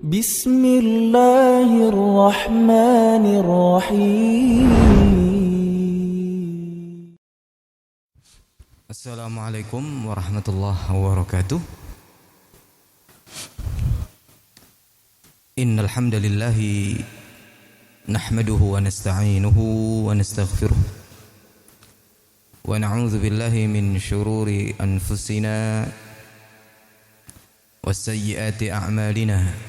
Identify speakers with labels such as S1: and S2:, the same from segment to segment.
S1: بسم الله الرحمن الرحيم.
S2: السلام عليكم ورحمة الله وبركاته. إن الحمد لله نحمده ونستعينه ونستغفره ونعوذ بالله من شرور أنفسنا وسيئات أعمالنا.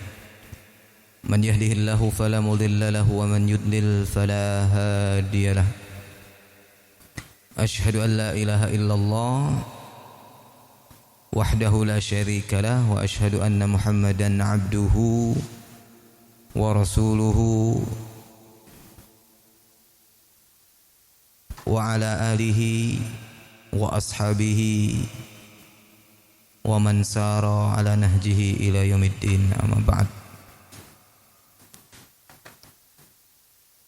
S2: من يهده الله فلا مضل له ومن يضلل فلا هادي له. أشهد أن لا إله إلا الله وحده لا شريك له وأشهد أن محمدا عبده ورسوله وعلى آله وأصحابه ومن سار على نهجه إلى يوم الدين. أما بعد.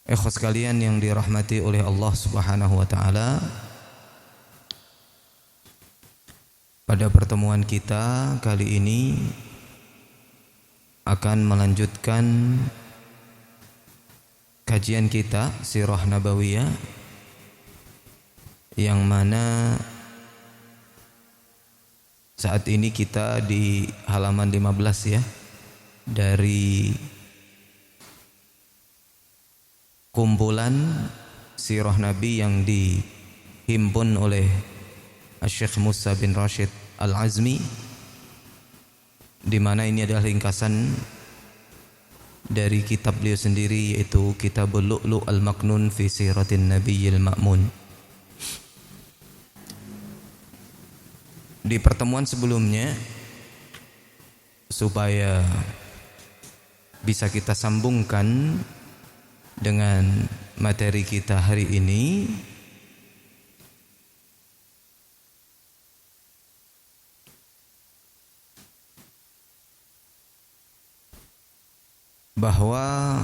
S2: Ikhwas sekalian yang dirahmati oleh Allah Subhanahu wa taala, pada pertemuan kita kali ini akan melanjutkan kajian kita Sirah Nabawiyah, yang mana saat ini kita di halaman 15 ya, dari kumpulan sirah Nabi yang dihimpun oleh Syekh Musa bin Rashid Al-Azmi, di mana ini adalah ringkasan dari kitab beliau sendiri, yaitu Kitabul Lu'lu' Al-Maknun fi Siratin Nabiyyil Ma'mun. Di pertemuan sebelumnya, supaya bisa kita sambungkan dengan materi kita hari ini, bahwa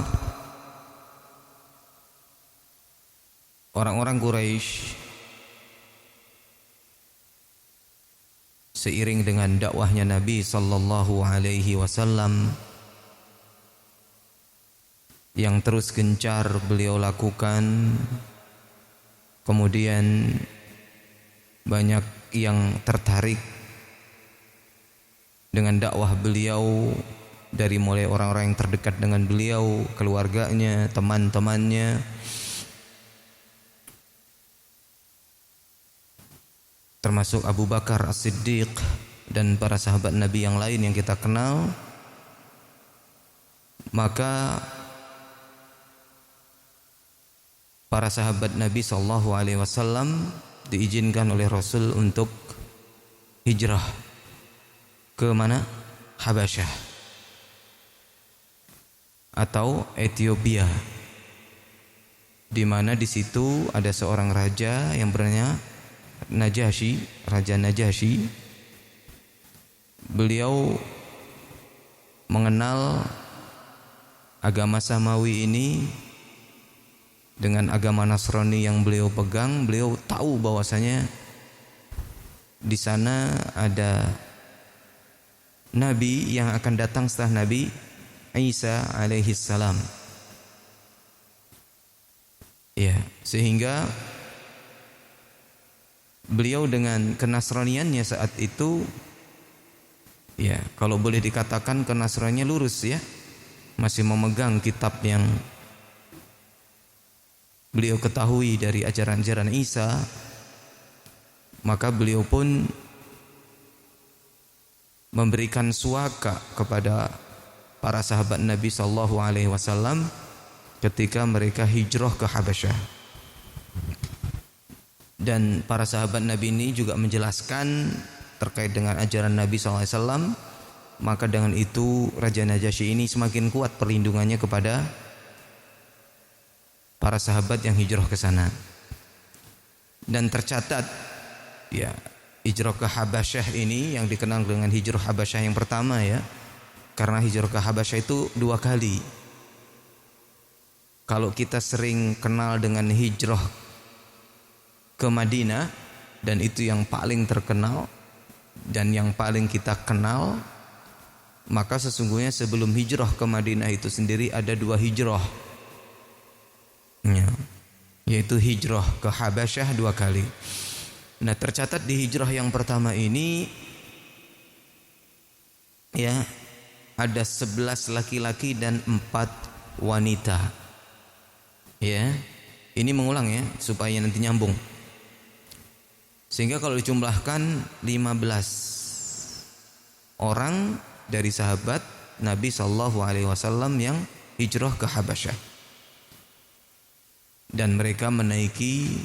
S2: orang-orang Quraisy seiring dengan dakwahnya Nabi sallallahu alaihi wasallam yang terus gencar beliau lakukan, kemudian banyak yang tertarik dengan dakwah beliau, dari mulai orang-orang yang terdekat dengan beliau, keluarganya, teman-temannya, termasuk Abu Bakar As-Siddiq dan para sahabat Nabi yang lain yang kita kenal. Maka para sahabat Nabi sallallahu alaihi wasallam diizinkan oleh Rasul untuk hijrah ke mana? Habasyah atau Ethiopia, di mana di situ ada seorang raja yang bernama Najasyi, Raja Najasyi. Beliau mengenal agama Samawi ini dengan agama Nasrani yang beliau pegang. Beliau tahu bahwasanya di sana ada nabi yang akan datang setelah Nabi Isa alaihi salam. Ya, sehingga beliau dengan kenasraniannya saat itu, ya, kalau boleh dikatakan kenasraniannya lurus ya, masih memegang kitab yang beliau ketahui dari ajaran-ajaran Isa. Maka beliau pun memberikan suaka kepada para sahabat Nabi sallallahu alaihi wasallam ketika mereka hijrah ke Habasyah. Dan para sahabat Nabi ini juga menjelaskan terkait dengan ajaran Nabi sallallahu alaihi wasallam. Maka dengan itu Raja Najasyi ini semakin kuat perlindungannya kepada para sahabat yang hijrah ke sana. Dan tercatat ya, hijrah ke Habasyah ini yang dikenal dengan hijrah Habasyah yang pertama ya, karena hijrah ke Habasyah itu 2 kali. Kalau kita sering kenal dengan hijrah ke Madinah, dan itu yang paling terkenal dan yang paling kita kenal, maka sesungguhnya sebelum hijrah ke Madinah itu sendiri ada 2 hijrah, ya, yaitu hijrah ke Habasyah 2 kali. Nah, tercatat di hijrah yang pertama ini, ya, ada 11 laki-laki dan 4 wanita. Ya, ini mengulang ya supaya nanti nyambung. Sehingga kalau dijumlahkan 15 orang dari sahabat Nabi SAW yang hijrah ke Habasyah. Dan mereka menaiki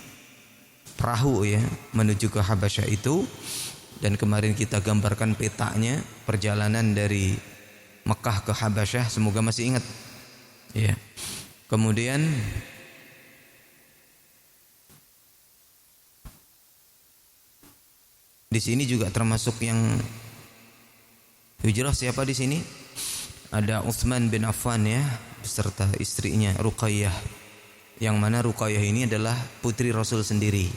S2: perahu ya menuju ke Habasyah itu. Dan kemarin kita gambarkan petanya perjalanan dari Mekah ke Habasyah, semoga masih ingat. Ya. Kemudian di sini juga termasuk yang hijrah siapa di sini? Ada Utsman bin Affan ya, beserta istrinya Ruqayyah. Yang mana Ruqayyah ini adalah putri Rasul sendiri.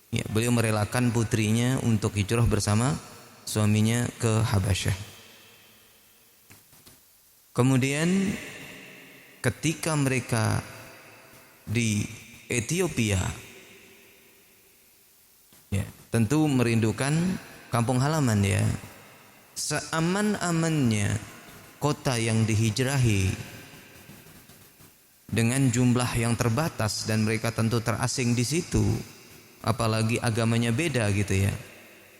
S2: Ya, beliau merelakan putrinya untuk hijrah bersama suaminya ke Habasyah. Kemudian ketika mereka di Ethiopia, ya, tentu merindukan kampung halaman ya. Seaman-amannya kota yang dihijrahi dengan jumlah yang terbatas dan mereka tentu terasing di situ, apalagi agamanya beda gitu ya,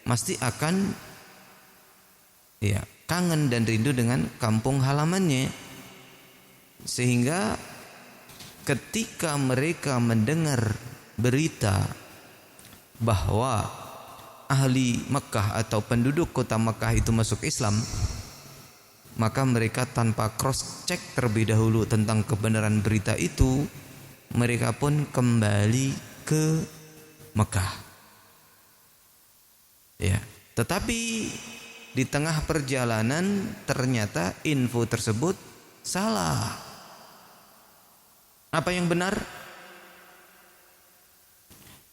S2: pasti akan ya kangen dan rindu dengan kampung halamannya. Sehingga ketika mereka mendengar berita bahwa ahli Mekah atau penduduk kota Mekah itu masuk Islam, maka mereka tanpa cross check terlebih dahulu tentang kebenaran berita itu, mereka pun kembali ke Mekah. Ya, tetapi di tengah perjalanan ternyata info tersebut salah. Apa yang benar?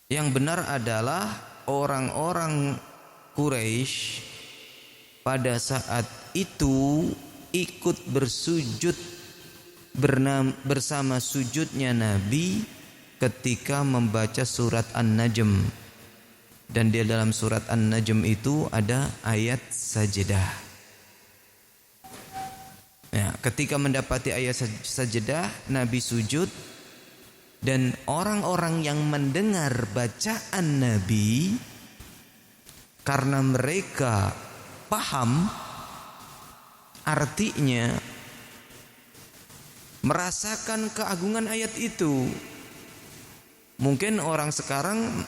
S2: Yang benar adalah orang-orang Quraisy pada saat itu ikut bersujud bersama sujudnya Nabi ketika membaca surat An-Najm. Dan di dalam surat An-Najm itu ada ayat sajdah. Ya, ketika mendapati ayat sajdah, Nabi sujud. Dan orang-orang yang mendengar bacaan Nabi, karena mereka paham artinya, merasakan keagungan ayat itu. Mungkin orang sekarang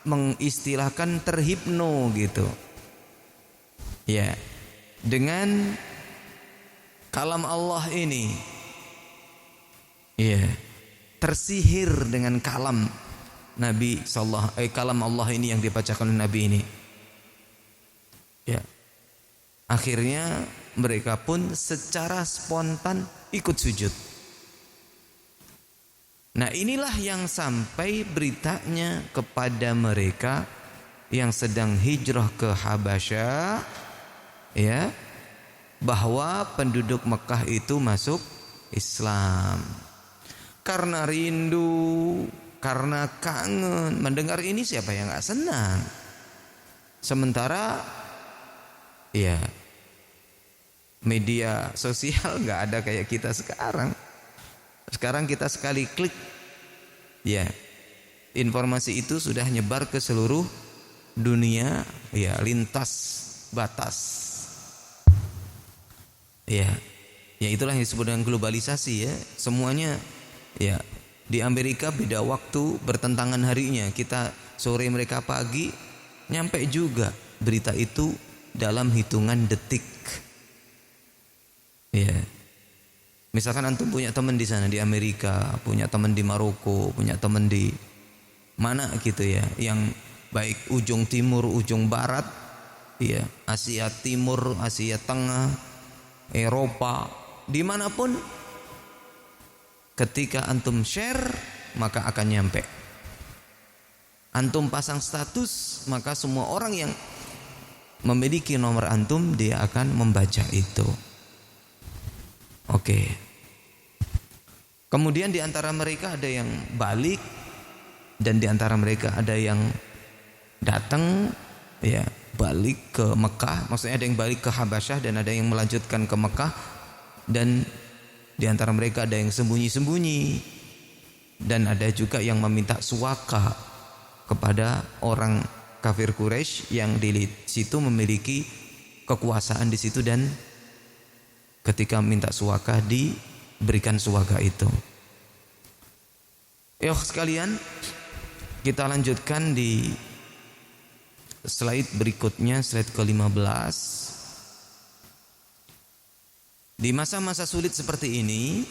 S2: mengistilahkan terhipno gitu. Ya, dengan kalam Allah ini. Ya, tersihir dengan kalam Nabi kalam Allah ini yang dibacakan oleh Nabi ini. Ya. Akhirnya mereka pun secara spontan ikut sujud. Nah, inilah yang sampai beritanya kepada mereka yang sedang hijrah ke Habasyah, ya, bahwa penduduk Mekah itu masuk Islam. Karena rindu, karena kangen mendengar ini, siapa yang gak senang? Sementara ya media sosial gak ada kayak kita sekarang. Sekarang kita sekali klik, ya, informasi itu sudah nyebar ke seluruh dunia, ya, lintas batas. Ya, ya itulah yang disebut dengan globalisasi ya. Semuanya, ya, di Amerika beda waktu, bertentangan harinya. Kita sore, mereka pagi, nyampe juga berita itu dalam hitungan detik. Ya. Misalkan antum punya teman di sana di Amerika, punya teman di Maroko, punya teman di mana gitu ya, yang baik ujung timur, ujung barat, ya, Asia Timur, Asia Tengah, Eropa, dimanapun, ketika antum share maka akan nyampe. Antum pasang status, maka semua orang yang memiliki nomor antum, dia akan membaca itu. Oke. Kemudian di antara mereka ada yang balik, dan di antara mereka ada yang datang, ya, balik ke Mekah. Maksudnya ada yang balik ke Habasyah dan ada yang melanjutkan ke Mekah. Dan di antara mereka ada yang sembunyi-sembunyi, dan ada juga yang meminta suaka kepada orang kafir Quraisy yang di situ memiliki kekuasaan di situ, dan ketika minta suaka diberikan suaka itu. Yuk sekalian, kita lanjutkan di slide berikutnya, slide ke-15. Di masa-masa sulit seperti ini,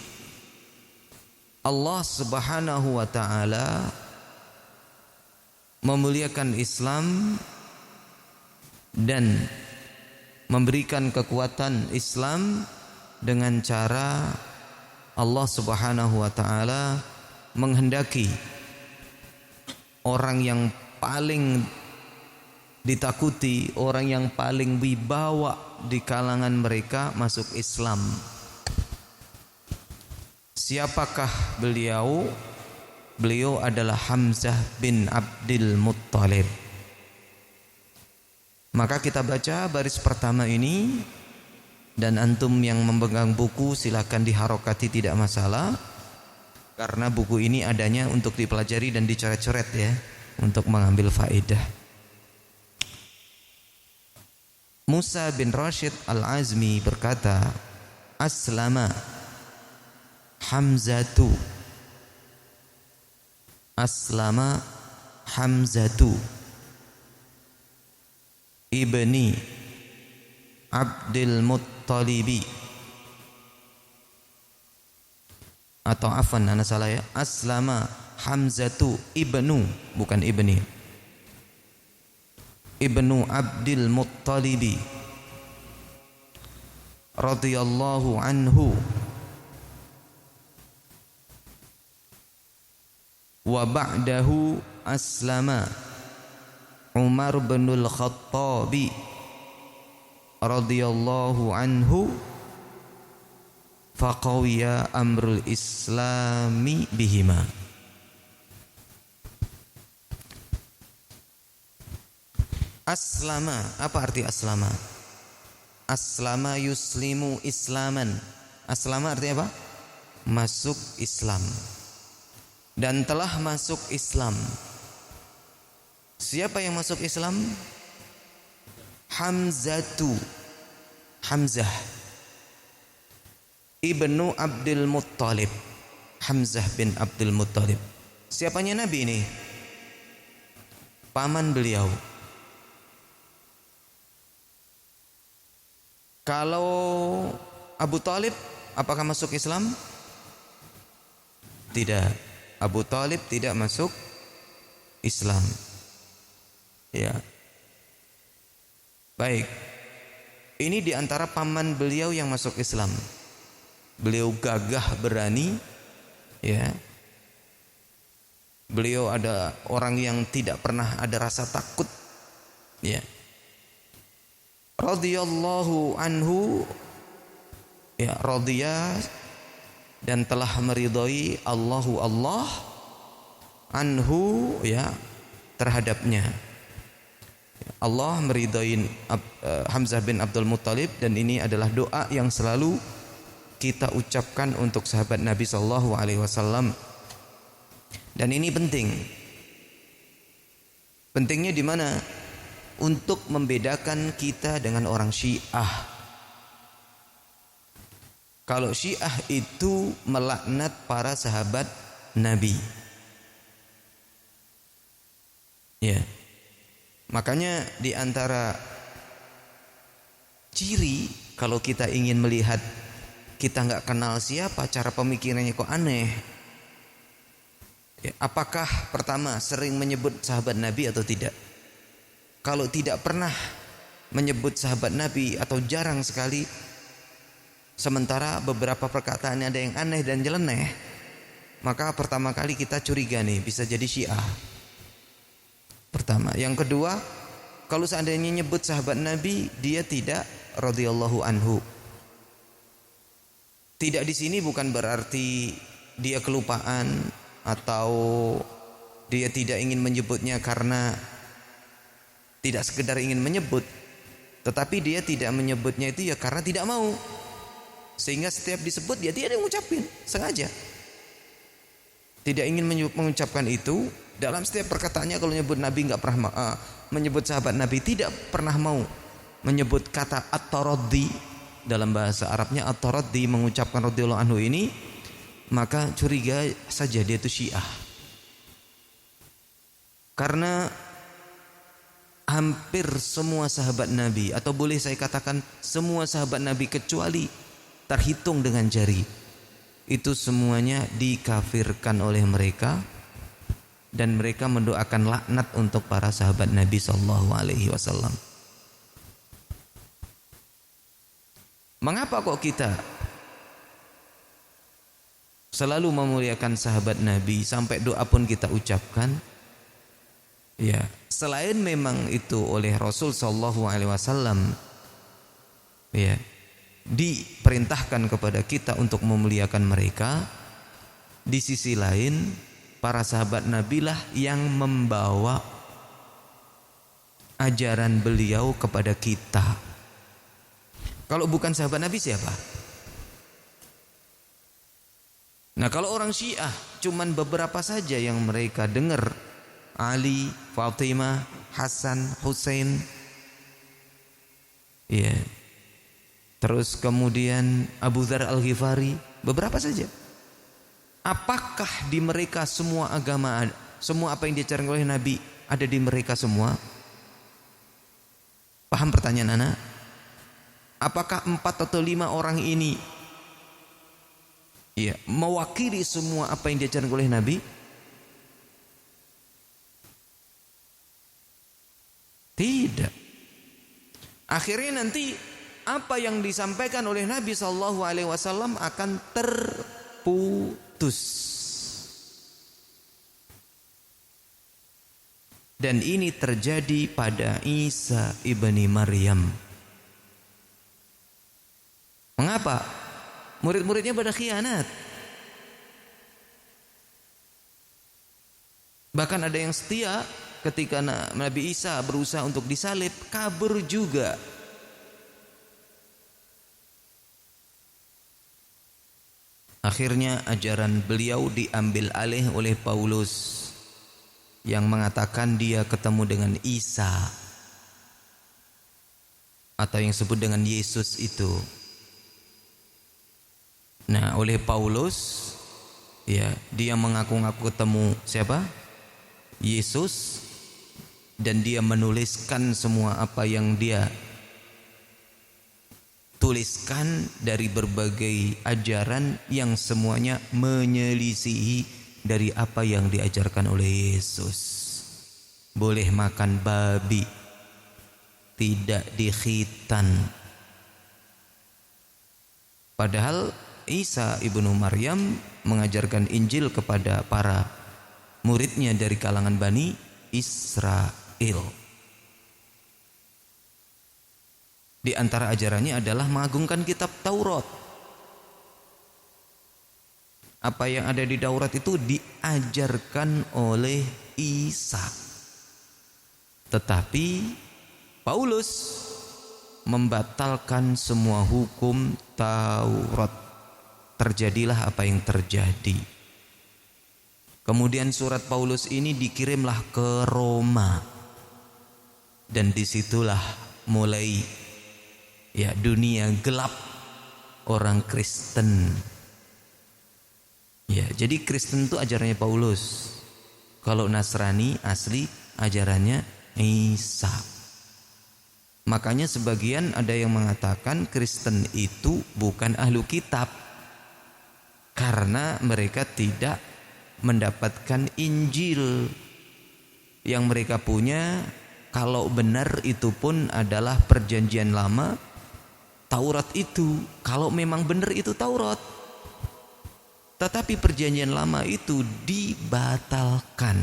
S2: Allah Subhanahu wa taala memuliakan Islam dan memberikan kekuatan Islam dengan cara Allah Subhanahu wa taala menghendaki orang yang paling ditakuti, orang yang paling wibawa di kalangan mereka masuk Islam. Siapakah beliau? Beliau adalah Hamzah bin Abdul Muttalib. Maka kita baca baris pertama ini, dan antum yang memegang buku silakan diharokati, tidak masalah, karena buku ini adanya untuk dipelajari dan dicoret-coret ya, untuk mengambil faedah. Musa bin Rashid Al-Azmi berkata, Aslama Hamzatu, Aslama Hamzatu ibni Abdul Muttalibi, atau afan, ana salah ya, Aslama Hamzatu ibnu, bukan ibni, ibnu Abdul Muttalibi radhiyallahu anhu, wa ba'dahu aslama Umar bin Al-Khattabi radhiyallahu anhu, faqawiya amrul islami bihima. Aslama, apa arti aslama? Aslama yuslimu islaman. Aslama artinya apa? Masuk Islam. Dan telah masuk Islam. Siapa yang masuk Islam? Hamzatu, Hamzah ibnu Abdul Muttalib, Hamzah bin Abdul Muttalib. Siapanya Nabi ini? Paman beliau. Kalau Abu Talib apakah masuk Islam? Tidak. Abu Talib tidak masuk Islam. Ya. Baik. Ini diantara paman beliau yang masuk Islam. Beliau gagah berani, ya. Beliau ada orang yang tidak pernah ada rasa takut, ya. Radhiyallahu anhu, ya, radhiya dan telah meridhai Allahu Allah anhu, ya, terhadapnya. Allah meridhai Hamzah bin Abdul Muttalib, dan ini adalah doa yang selalu kita ucapkan untuk sahabat Nabi sallallahu alaihi wasallam. Dan ini penting. Pentingnya di mana? Untuk membedakan kita dengan orang Syiah. Kalau Syiah itu melaknat para sahabat Nabi. Ya. Makanya di antara ciri kalau kita ingin melihat kita nggak kenal siapa, cara pemikirannya kok aneh. Ya, apakah pertama sering menyebut sahabat Nabi atau tidak? Kalau tidak pernah menyebut sahabat Nabi atau jarang sekali, sementara beberapa perkataannya ada yang aneh dan nyeleneh, maka pertama kali kita curiga nih, bisa jadi Syiah. Pertama. Yang kedua, kalau seandainya nyebut sahabat Nabi, dia tidak radhiyallahu anhu. Tidak di sini bukan berarti dia kelupaan atau dia tidak ingin menyebutnya karena tidak sekedar ingin menyebut, tetapi dia tidak menyebutnya itu ya karena tidak mau. Sehingga setiap disebut dia tidak mengucapkan sengaja. Tidak ingin mengucapkan itu dalam setiap perkataannya. Kalau menyebut Nabi enggak pernah menyebut sahabat Nabi, tidak pernah mau menyebut kata at-taraddi. Dalam bahasa Arabnya at-taraddi, mengucapkan radhiyallahu anhu ini, maka curiga saja dia itu Syiah. Karena hampir semua sahabat Nabi, atau boleh saya katakan semua sahabat Nabi kecuali terhitung dengan jari, itu semuanya dikafirkan oleh mereka, dan mereka mendoakan laknat untuk para sahabat Nabi sallallahu alaihi wasallam. Mengapa kok kita selalu memuliakan sahabat Nabi sampai doa pun kita ucapkan? Ya, selain memang itu oleh Rasul sallallahu alaihi wasallam, ya, diperintahkan kepada kita untuk memuliakan mereka, di sisi lain para sahabat Nabi lah yang membawa ajaran beliau kepada kita. Kalau bukan sahabat Nabi siapa? Nah, kalau orang Syiah cuman beberapa saja yang mereka dengar, Ali, Fatimah, Hasan, Hussein, ya, terus kemudian Abu Dzar Al-Ghifari, beberapa saja. Apakah di mereka semua agama, semua apa yang diajarkan oleh Nabi ada di mereka semua? Paham pertanyaan anak? Apakah 4 atau 5 orang ini, ya, mewakili semua apa yang diajarkan oleh Nabi? Tidak. Akhirnya nanti apa yang disampaikan oleh Nabi sallallahu alaihi wasallam akan terputus. Dan ini terjadi pada Isa ibni Maryam. Mengapa? Murid-muridnya pada khianat. Bahkan ada yang setia ketika Nabi Isa berusaha untuk disalib, kabur juga. Akhirnya ajaran beliau diambil alih oleh Paulus yang mengatakan dia ketemu dengan Isa, atau yang disebut dengan Yesus itu. Nah, oleh Paulus, ya, dia mengaku-ngaku ketemu siapa? Yesus, dan dia menuliskan semua apa yang dia tuliskan dari berbagai ajaran yang semuanya menyelisihi dari apa yang diajarkan oleh Yesus. Boleh makan babi, tidak dikhitan. Padahal Isa ibnu Maryam mengajarkan Injil kepada para muridnya dari kalangan Bani Israel. Di antara ajarannya adalah mengagungkan kitab Taurat. Apa yang ada di Taurat itu diajarkan oleh Isa. Tetapi Paulus membatalkan semua hukum Taurat. Terjadilah apa yang terjadi. Kemudian surat Paulus ini dikirimlah ke Roma, dan disitulah mulai, ya, dunia gelap orang Kristen. Ya, jadi Kristen itu ajarannya Paulus. Kalau Nasrani asli ajarannya Isa. Makanya sebagian ada yang mengatakan Kristen itu bukan ahlu kitab, karena mereka tidak mendapatkan Injil. Yang mereka punya, kalau benar itu pun adalah perjanjian lama, Taurat itu, kalau memang benar itu Taurat. Tetapi perjanjian lama itu dibatalkan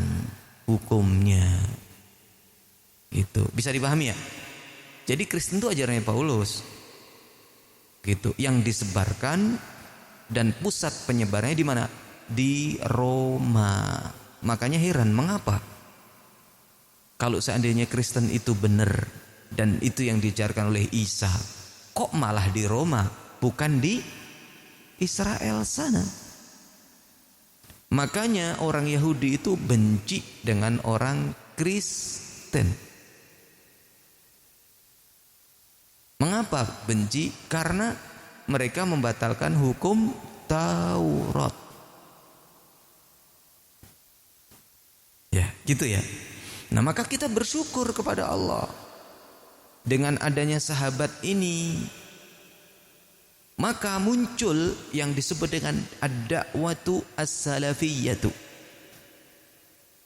S2: hukumnya. Gitu. Bisa dipahami ya? Jadi Kristen itu ajarannya Paulus. Gitu. Yang disebarkan dan pusat penyebarannya di mana? Di Roma. Makanya heran mengapa kalau seandainya Kristen itu benar dan itu yang diajarkan oleh Isa, kok malah di Roma, bukan di Israel sana? Makanya orang Yahudi itu benci dengan orang Kristen. Mengapa benci? Karena mereka membatalkan hukum Taurat. Ya, gitu ya. Nah, maka kita bersyukur kepada Allah dengan adanya sahabat ini. Maka muncul yang disebut dengan ad-da'watu as-salafiyyatu.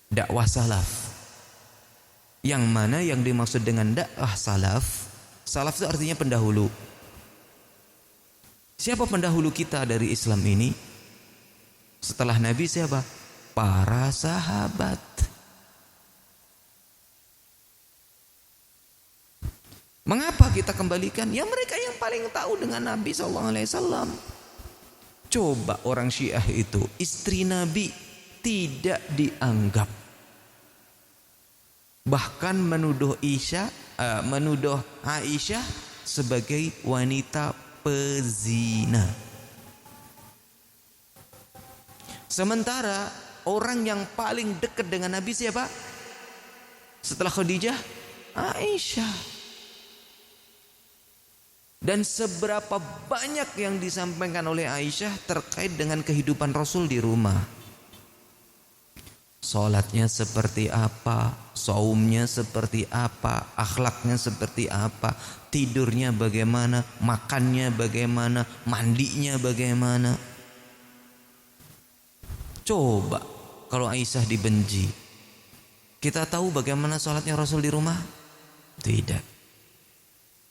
S2: Dakwah salaf. Yang mana yang dimaksud dengan dakwah salaf? Salaf itu artinya pendahulu. Siapa pendahulu kita dari Islam ini? Setelah Nabi siapa? Para sahabat. Mengapa kita kembalikan? Ya mereka yang paling tahu dengan Nabi SAW. Coba orang Syiah itu, istri Nabi tidak dianggap. Bahkan menuduh Aisyah sebagai wanita pezina. Sementara orang yang paling dekat dengan Nabi siapa? Setelah Khadijah, Aisyah. Dan seberapa banyak yang disampaikan oleh Aisyah terkait dengan kehidupan Rasul di rumah. Salatnya seperti apa, saumnya seperti apa, akhlaknya seperti apa, tidurnya bagaimana, makannya bagaimana, mandinya bagaimana. Coba kalau Aisyah dibenci, kita tahu bagaimana salatnya Rasul di rumah? Tidak.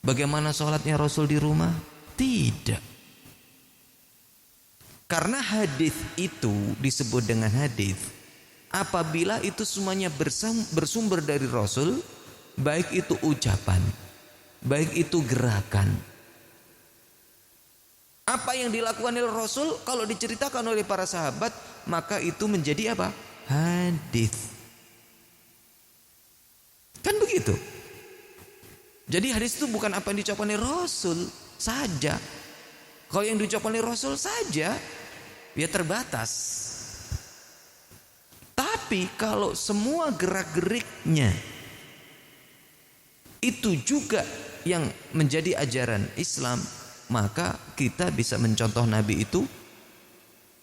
S2: Bagaimana sholatnya Rasul di rumah? Tidak. Karena hadis itu disebut dengan hadis apabila itu semuanya bersumber dari Rasul, baik itu ucapan, baik itu gerakan. Apa yang dilakukan oleh Rasul kalau diceritakan oleh para sahabat, maka itu menjadi apa? Hadis. Kan begitu? Jadi hadis itu bukan apa yang diucapkan oleh Rasul saja. Kalau yang diucapkan oleh Rasul saja, ya terbatas. Tapi kalau semua gerak-geriknya itu juga yang menjadi ajaran Islam, maka kita bisa mencontoh Nabi itu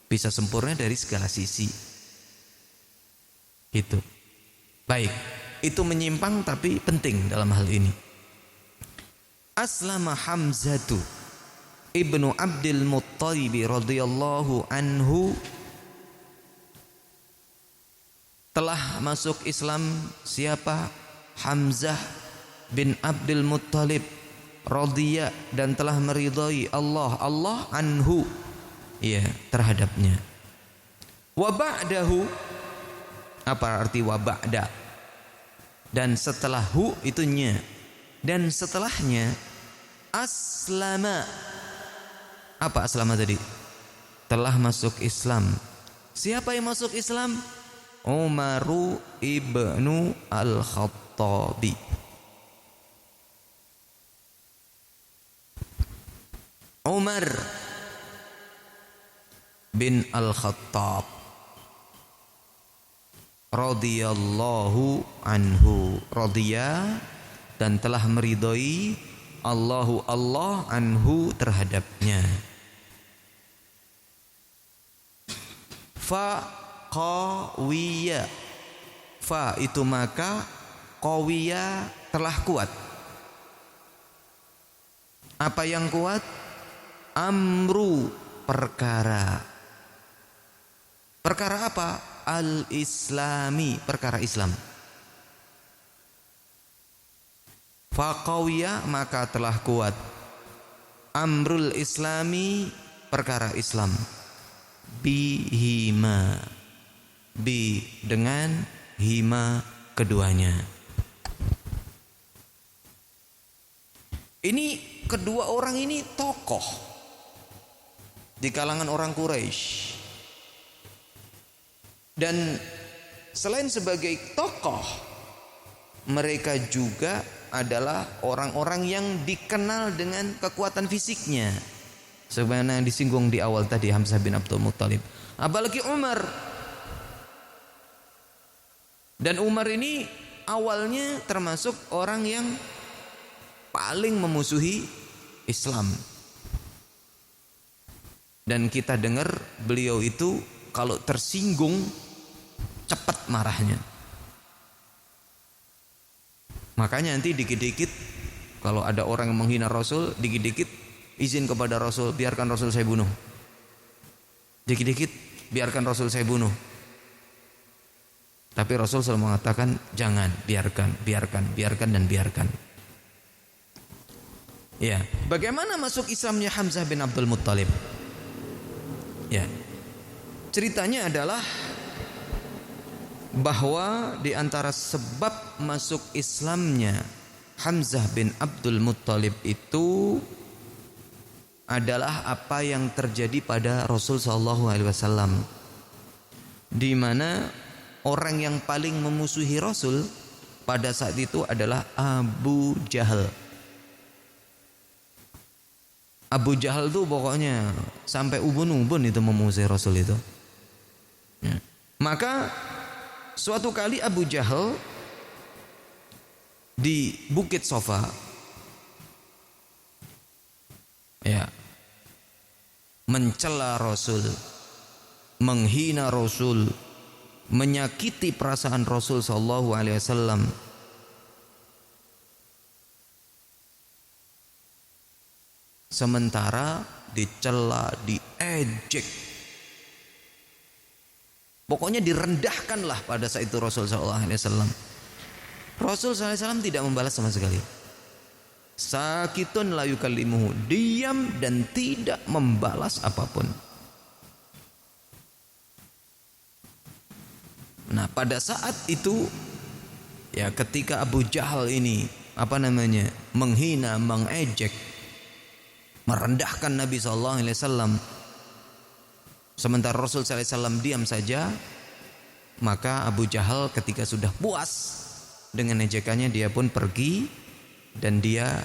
S2: bisa sempurna dari segala sisi. Gitu. Baik, itu menyimpang tapi penting dalam hal ini. Aslama Hamzatu ibnu Abdul Muttalib radhiyallahu anhu. Telah masuk Islam siapa? Hamzah bin Abdul Muttalib radhiya dan telah meridhai Allah anhu, ya, terhadapnya. Wa ba'dahu, apa arti wa ba'da? Dan setelahhu itu nya, dan setelahnya aslama. Apa aslama tadi? Telah masuk Islam. Siapa yang masuk Islam? Umaru ibnu al-Khattabi. Umar bin al-Khattab radhiyallahu anhu. Radhiya dan telah meridhai Allah anhu terhadapnya. Fa qawiya. Fa itu maka, qawiya telah kuat. Apa yang kuat? Amru, perkara. Perkara apa? Al-Islami, perkara Islam. Faqawiya maka telah kuat. Amrul Islami, perkara Islam. Bihima, bi dengan hima keduanya. Ini kedua orang ini tokoh di kalangan orang Quraisy. Dan selain sebagai tokoh, mereka juga adalah orang-orang yang dikenal dengan kekuatan fisiknya. Sebagaimana yang disinggung di awal tadi, Hamzah bin Abdul Muttalib. Apalagi Umar. Dan Umar ini awalnya termasuk orang yang paling memusuhi Islam. Dan kita dengar beliau itu kalau tersinggung cepat marahnya. Makanya nanti dikit-dikit kalau ada orang yang menghina Rasul, dikit-dikit izin kepada Rasul, biarkan Rasul saya bunuh. Dikit-dikit biarkan Rasul saya bunuh. Tapi Rasul selalu mengatakan jangan, biarkan dan biarkan. Ya, bagaimana masuk Islamnya Hamzah bin Abdul Muttalib? Ya. Ceritanya adalah bahwa di antara sebab masuk Islamnya Hamzah bin Abdul Muttalib itu adalah apa yang terjadi pada Rasul sallallahu alaihi wasallam, di mana orang yang paling memusuhi Rasul pada saat itu adalah Abu Jahal. Abu Jahal tuh pokoknya sampai ubun-ubun itu memusuhi Rasul itu. Ya. Maka suatu kali Abu Jahal di Bukit Sofa, ya, mencela Rasul, menghina Rasul, menyakiti perasaan Rasul sallallahu alaihi wasallam. Sementara dicela, diejek, pokoknya direndahkanlah pada saat itu Rasul sallallahu alaihi wasallam. Rasul sallallahu alaihi wasallam tidak membalas sama sekali. Sakitun la yukallimuhu, diam dan tidak membalas apapun. Nah, pada saat itu ya, ketika Abu Jahal ini menghina, mengejek, merendahkan Nabi sallallahu alaihi wasallam, sementara Rasul sallallahu alaihi wasallam diam saja, maka Abu Jahal ketika sudah puas dengan ejekannya, dia pun pergi dan dia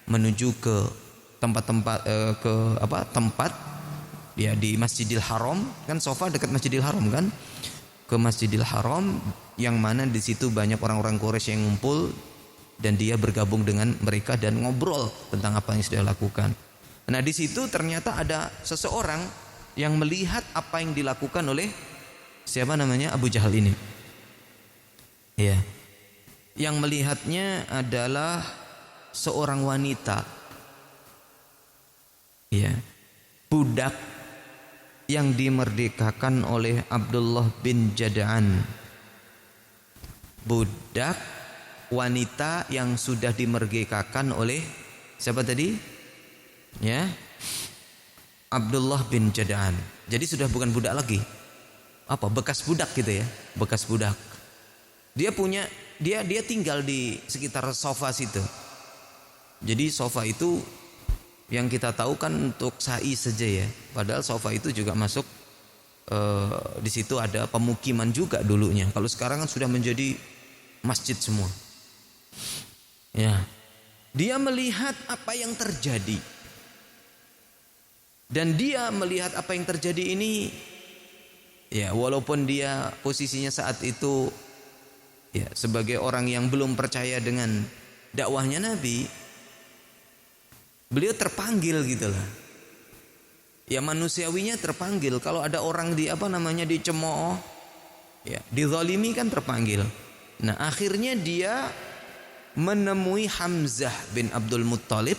S2: menuju ke tempat dia di Masjidil Haram, kan Sofa dekat Masjidil Haram kan, ke Masjidil Haram yang mana di situ banyak orang-orang Quraisy yang ngumpul, dan dia bergabung dengan mereka dan ngobrol tentang apa yang sudah lakukan. Nah, di situ ternyata ada seseorang yang melihat apa yang dilakukan oleh Abu Jahal ini. Ya. Yang melihatnya adalah seorang wanita. Ya. Budak yang dimerdekakan oleh Abdullah bin Jada'an. Budak wanita yang sudah dimerdekakan oleh siapa tadi? Ya, Abdullah bin Jada'an. Jadi sudah bukan budak lagi. Apa? Bekas budak gitu ya, bekas budak. Dia tinggal di sekitar Sofa situ. Jadi Sofa itu yang kita tahu kan untuk sa'i saja ya. Padahal Sofa itu juga masuk di situ ada pemukiman juga dulunya. Kalau sekarang kan sudah menjadi masjid semua. Ya, dia melihat apa yang terjadi, dan dia melihat apa yang terjadi ini, ya, walaupun dia posisinya saat itu, ya, sebagai orang yang belum percaya dengan dakwahnya Nabi, beliau terpanggil gitulah. Ya, manusiawinya terpanggil. Kalau ada orang dicemooh, ya, dizalimi kan terpanggil. Nah, akhirnya dia menemui Hamzah bin Abdul Muttalib,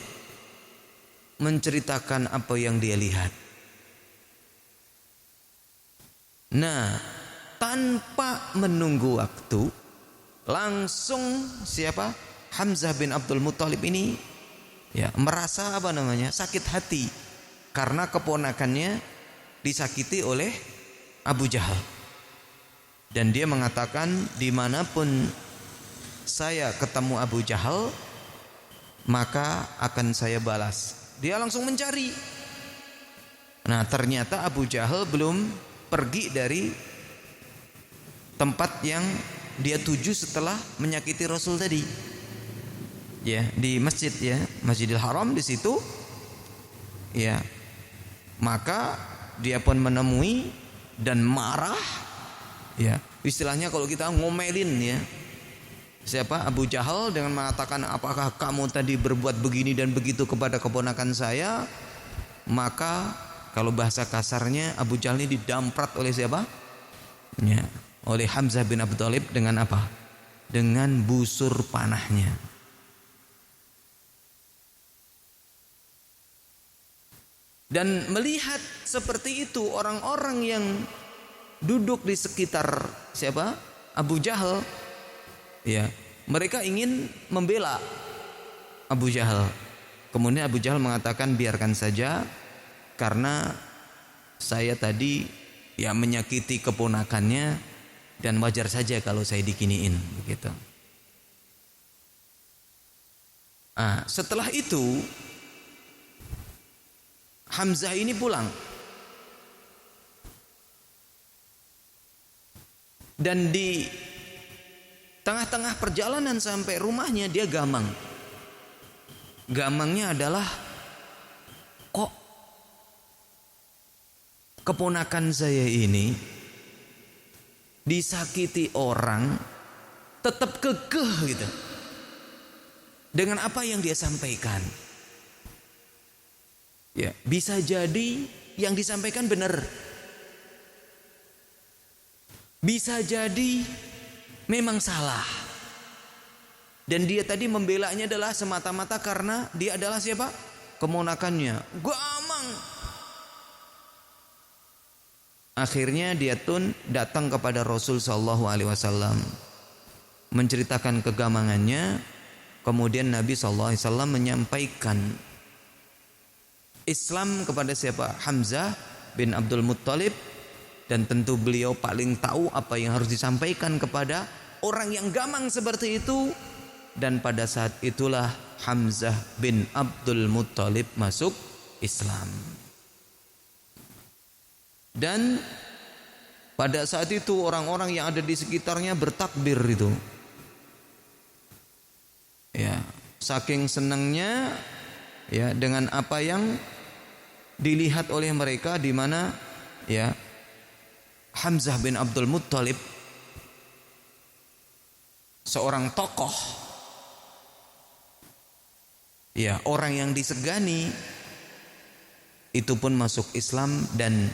S2: menceritakan apa yang dia lihat. Nah, tanpa menunggu waktu, langsung Hamzah bin Abdul Muttalib ini ya merasa sakit hati karena keponakannya disakiti oleh Abu Jahal. Dan dia mengatakan, dimanapun saya ketemu Abu Jahal, maka akan saya balas. Dia langsung mencari. Nah, ternyata Abu Jahal belum pergi dari tempat yang dia tuju setelah menyakiti Rasul tadi. Ya, di masjid ya, Masjidil Haram di situ. Ya. Maka dia pun menemui dan marah. Ya, istilahnya kalau kita ngomelin ya. Siapa? Abu Jahal dengan mengatakan, apakah kamu tadi berbuat begini dan begitu kepada keponakan saya? Maka kalau bahasa kasarnya Abu Jahal ini didamprat oleh siapa? Ya, oleh Hamzah bin Abdul Thalib dengan apa? Dengan busur panahnya. Dan melihat seperti itu orang-orang yang duduk di sekitar siapa? Abu Jahal. Ya, mereka ingin membela Abu Jahal. Kemudian Abu Jahal mengatakan, biarkan saja, karena saya tadi ya menyakiti keponakannya dan wajar saja kalau saya dikiniin begitu. Setelah itu Hamzah ini pulang. Dan di tengah-tengah perjalanan sampai rumahnya dia gamang. Gamangnya adalah, kok keponakan saya ini disakiti orang tetap kekeh gitu dengan apa yang dia sampaikan. Ya, bisa jadi yang disampaikan benar. Bisa jadi memang salah. Dan dia tadi membelanya adalah semata-mata karena dia adalah siapa? Keponakannya. Gamang. Akhirnya dia pun datang kepada Rasul sallallahu alaihi wasallam menceritakan kegamangannya. Kemudian Nabi sallallahu alaihi wasallam menyampaikan Islam kepada siapa? Hamzah bin Abdul Muttalib. Dan tentu beliau paling tahu apa yang harus disampaikan kepada orang yang gamang seperti itu. Dan pada saat itulah Hamzah bin Abdul Muttalib masuk Islam. Dan pada saat itu orang-orang yang ada di sekitarnya bertakbir itu. Ya, saking senangnya ya dengan apa yang dilihat oleh mereka, di mana ya Hamzah bin Abdul Muttalib seorang tokoh, ya orang yang disegani, itu pun masuk Islam. Dan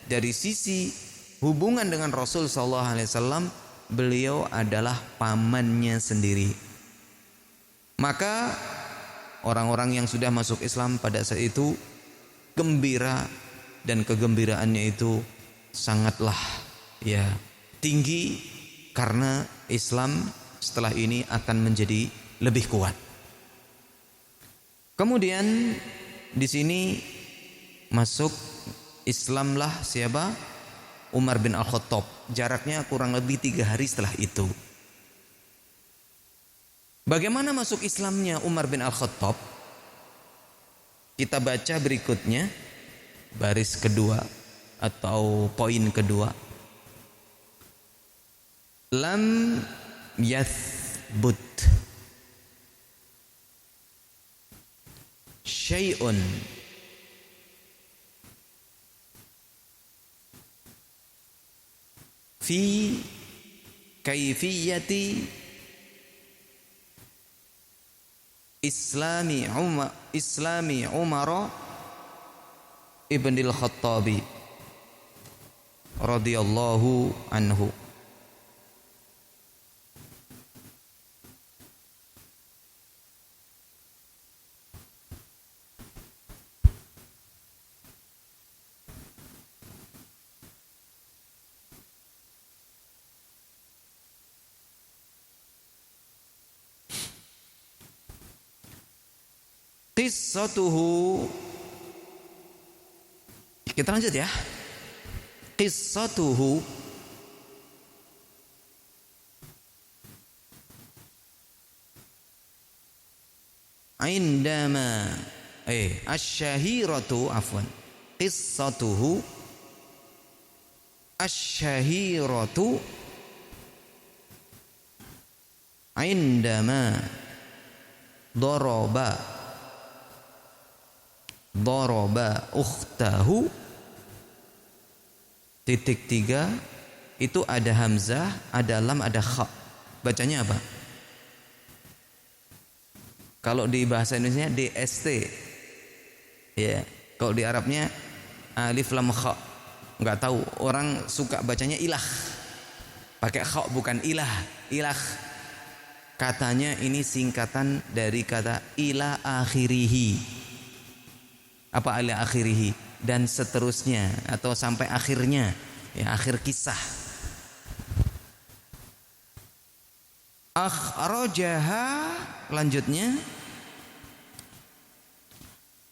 S2: dari sisi hubungan dengan Rasul sallallahu alaihi wasallam, beliau adalah pamannya sendiri. Maka orang-orang yang sudah masuk Islam pada saat itu gembira, dan kegembiraannya itu sangatlah ya tinggi, karena Islam setelah ini akan menjadi lebih kuat. Kemudian di sini masuk Islamlah siapa? Umar bin Al-Khattab. Jaraknya kurang lebih 3 hari setelah itu. Bagaimana masuk Islamnya Umar bin Al-Khattab? Kita baca berikutnya, baris kedua atau poin kedua. Lam yathbut syai'un fi kaifiyati Islami Umar ibn al-Khattabi radhiyallahu anhu. Qissatuhu, kita lanjut ya. Qissatuhu indama asyahiratu afwan qissatuhu asyahiratu indama daraba ukhtahu titik 3 itu ada hamzah, ada lam, ada kha. Bacanya apa? Kalau di bahasa Indonesia DST. Ya, kalau di Arabnya alif lam kha. Enggak tahu, orang suka bacanya ilah. Pakai kha bukan ilah. Ilah. Katanya ini singkatan dari kata ila akhirihi. Apa ila akhirihi? Dan seterusnya atau sampai akhirnya, ya akhir kisah. Akhrajaha lanjutnya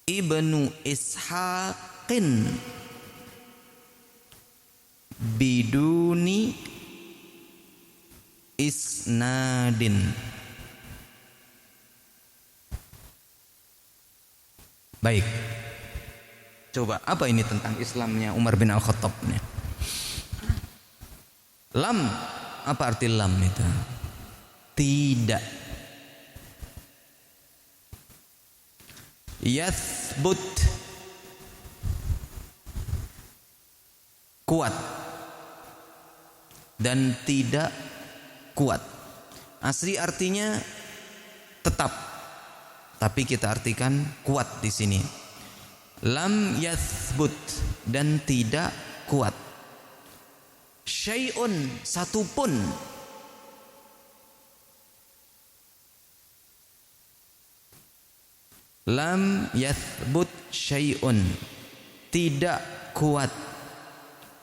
S2: Ibnu Ishaqin biduni isnadin. Baik. Coba apa ini tentang Islamnya Umar bin Al-Khattab nih? Lam, apa arti lam itu? Tidak. Yathbut, kuat. Dan tidak kuat. Asli artinya tetap. Tapi kita artikan kuat di sini. Lam yathbut, dan tidak kuat. Syai'un, satupun. Lam yathbut syai'un, tidak kuat.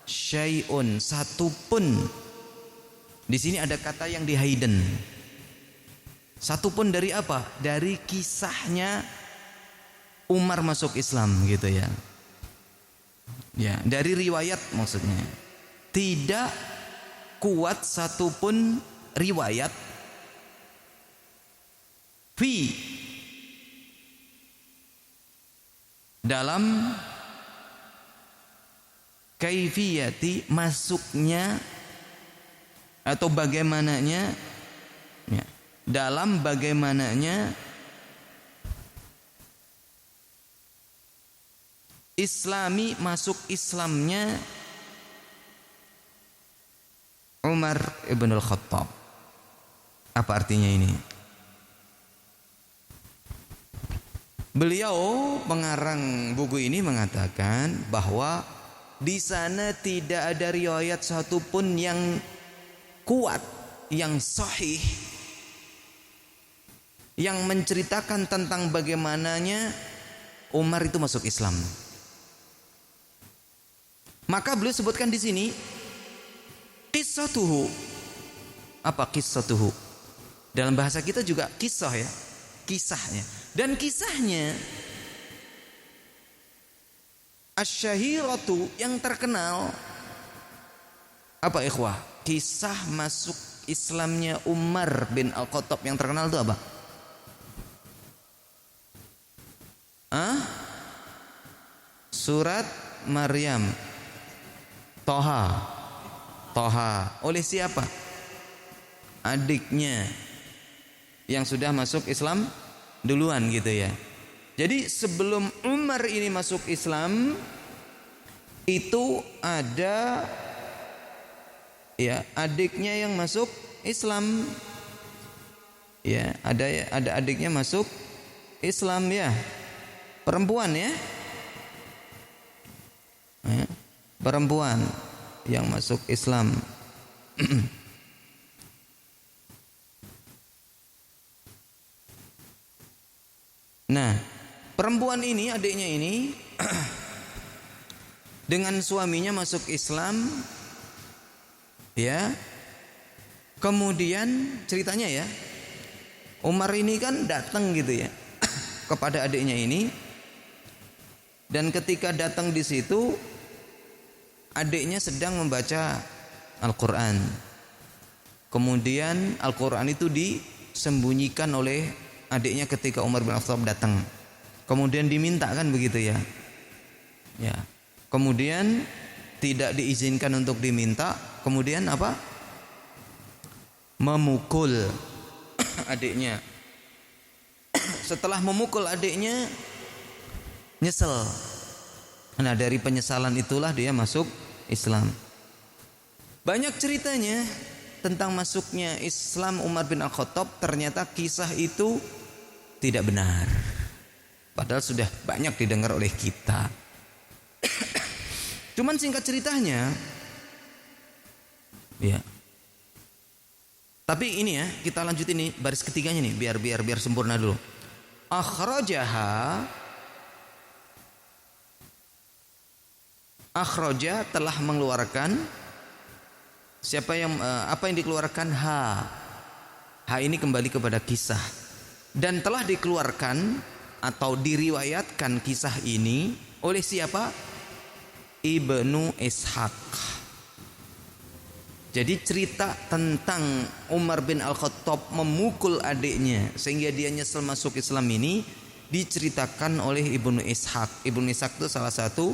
S2: Syai'un, satupun. Di sini ada kata yang di hidden. Satupun dari apa? Dari kisahnya Umar masuk Islam gitu ya. Ya, dari riwayat maksudnya. Tidak kuat satupun riwayat fi dalam kaifiyati masuknya atau bagaimananya, ya, dalam bagaimananya Islami, masuk Islamnya Umar ibn al-Khattab. Apa artinya ini? Beliau pengarang buku ini mengatakan bahwa di sana tidak ada riwayat satupun yang kuat, yang sahih, yang menceritakan tentang bagaimananya Umar itu masuk Islam. Maka beliau sebutkan di sini qissatuhu. Apa qissatuhu? Dalam bahasa kita juga kisah ya, kisahnya. Dan kisahnya asyahiratu, yang terkenal. Apa ikhwah? Kisah masuk Islamnya Umar bin Al-Khattab yang terkenal itu apa? Surat Maryam. Toha. Oleh siapa? Adiknya yang sudah masuk Islam duluan gitu ya. Jadi sebelum Umar ini masuk Islam itu ada ya adiknya yang masuk Islam. Ya, ada adiknya masuk Islam ya. Perempuan ya. Perempuan yang masuk Islam. Nah, perempuan ini, adiknya ini dengan suaminya masuk Islam ya. Kemudian ceritanya ya, Umar ini kan datang gitu ya kepada adiknya ini, dan ketika datang di situ adiknya sedang membaca Al-Quran. Kemudian Al-Quran itu disembunyikan oleh adiknya ketika Umar bin Khattab datang. Kemudian diminta kan begitu ya. Ya. Kemudian tidak diizinkan untuk diminta, kemudian apa? Memukul adiknya. Setelah memukul adiknya, nyesel. Nah, dari penyesalan itulah dia masuk Islam. Banyak ceritanya tentang masuknya Islam Umar bin Al-Khattab, ternyata kisah itu tidak benar. Padahal sudah banyak didengar oleh kita. Cuman singkat ceritanya, ya. Tapi ini ya, kita lanjut ini baris ketiganya nih, biar sempurna dulu. Akhraja telah mengeluarkan. Siapa yang apa yang dikeluarkan? Ha ini kembali kepada kisah. Dan telah dikeluarkan atau diriwayatkan kisah ini oleh siapa? Ibnu Ishaq. Jadi cerita tentang Umar bin Al-Khattab memukul adiknya sehingga dia nyesel masuk Islam ini diceritakan oleh Ibnu Ishaq. Ibnu Ishaq itu salah satu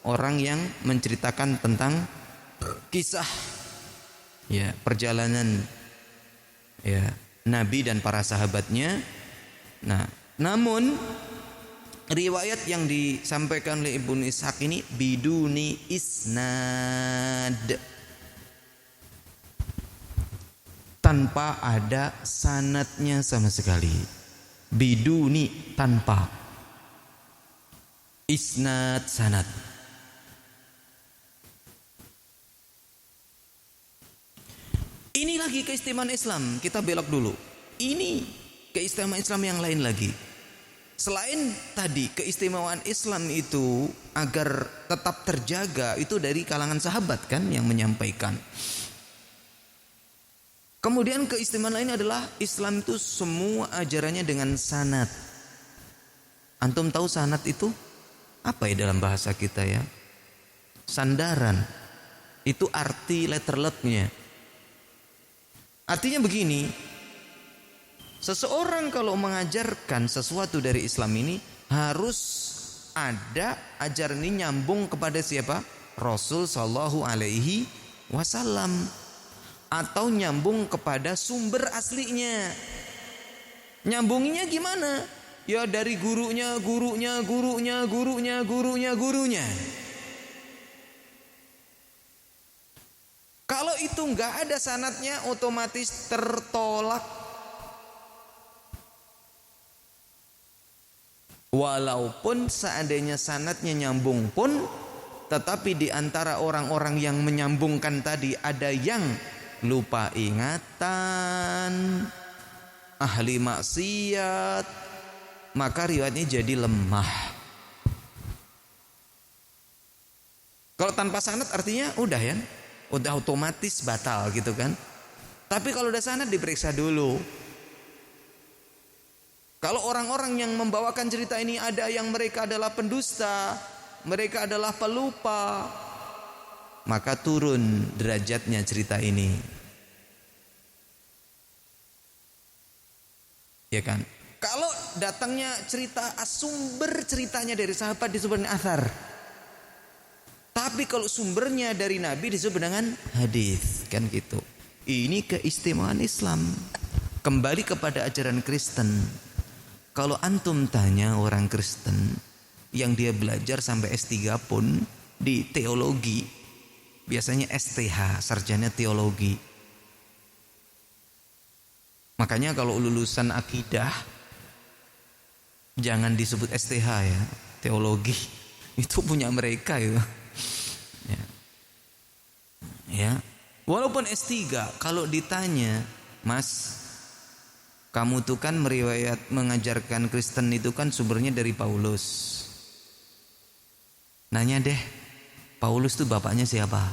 S2: orang yang menceritakan tentang kisah ya perjalanan ya Nabi dan para sahabatnya. Nah, namun riwayat yang disampaikan oleh Ibnu Ishaq ini biduni isnad, tanpa ada sanadnya sama sekali. Biduni, tanpa isnad, sanad. Ini lagi keistimewaan Islam. Kita belok dulu. Ini keistimewaan Islam yang lain lagi. Selain tadi keistimewaan Islam itu agar tetap terjaga itu dari kalangan sahabat kan yang menyampaikan. Kemudian keistimewaan lain adalah Islam itu semua ajarannya dengan sanad. Antum tahu sanad itu apa ya dalam bahasa kita ya? Sandaran. Itu arti letter luck-nya. Artinya begini, seseorang kalau mengajarkan sesuatu dari Islam ini harus ada ajaran ini nyambung kepada siapa? Rasul sallallahu alaihi wasallam, atau nyambung kepada sumber aslinya. Nyambunginya gimana? Ya dari gurunya. Kalau itu nggak ada sanadnya, otomatis tertolak. Walaupun seandainya sanadnya nyambung pun, tetapi di antara orang-orang yang menyambungkan tadi ada yang lupa ingatan, ahli maksiat, maka riwayatnya jadi lemah. Kalau tanpa sanad artinya udah ya, udah otomatis batal gitu kan. Tapi kalau udah sanad diperiksa dulu. Kalau orang-orang yang membawakan cerita ini ada yang mereka adalah pendusta, mereka adalah pelupa, maka turun derajatnya cerita ini. Ya kan? Kalau datangnya cerita, sumber ceritanya dari sahabat disebut dengan athar. Tapi kalau sumbernya dari Nabi disebut dengan hadis, kan gitu. Ini keistimewaan Islam. Kembali kepada ajaran Kristen. Kalau antum tanya orang Kristen yang dia belajar sampai S3 pun di teologi, biasanya STH, sarjana teologi. Makanya kalau lulusan akidah jangan disebut STH ya, teologi. Itu punya mereka itu. Ya. Walaupun S3, kalau ditanya, "Mas, kamu tuh kan mengajarkan Kristen itu kan sumbernya dari Paulus. Nanya deh, Paulus tuh bapaknya siapa?"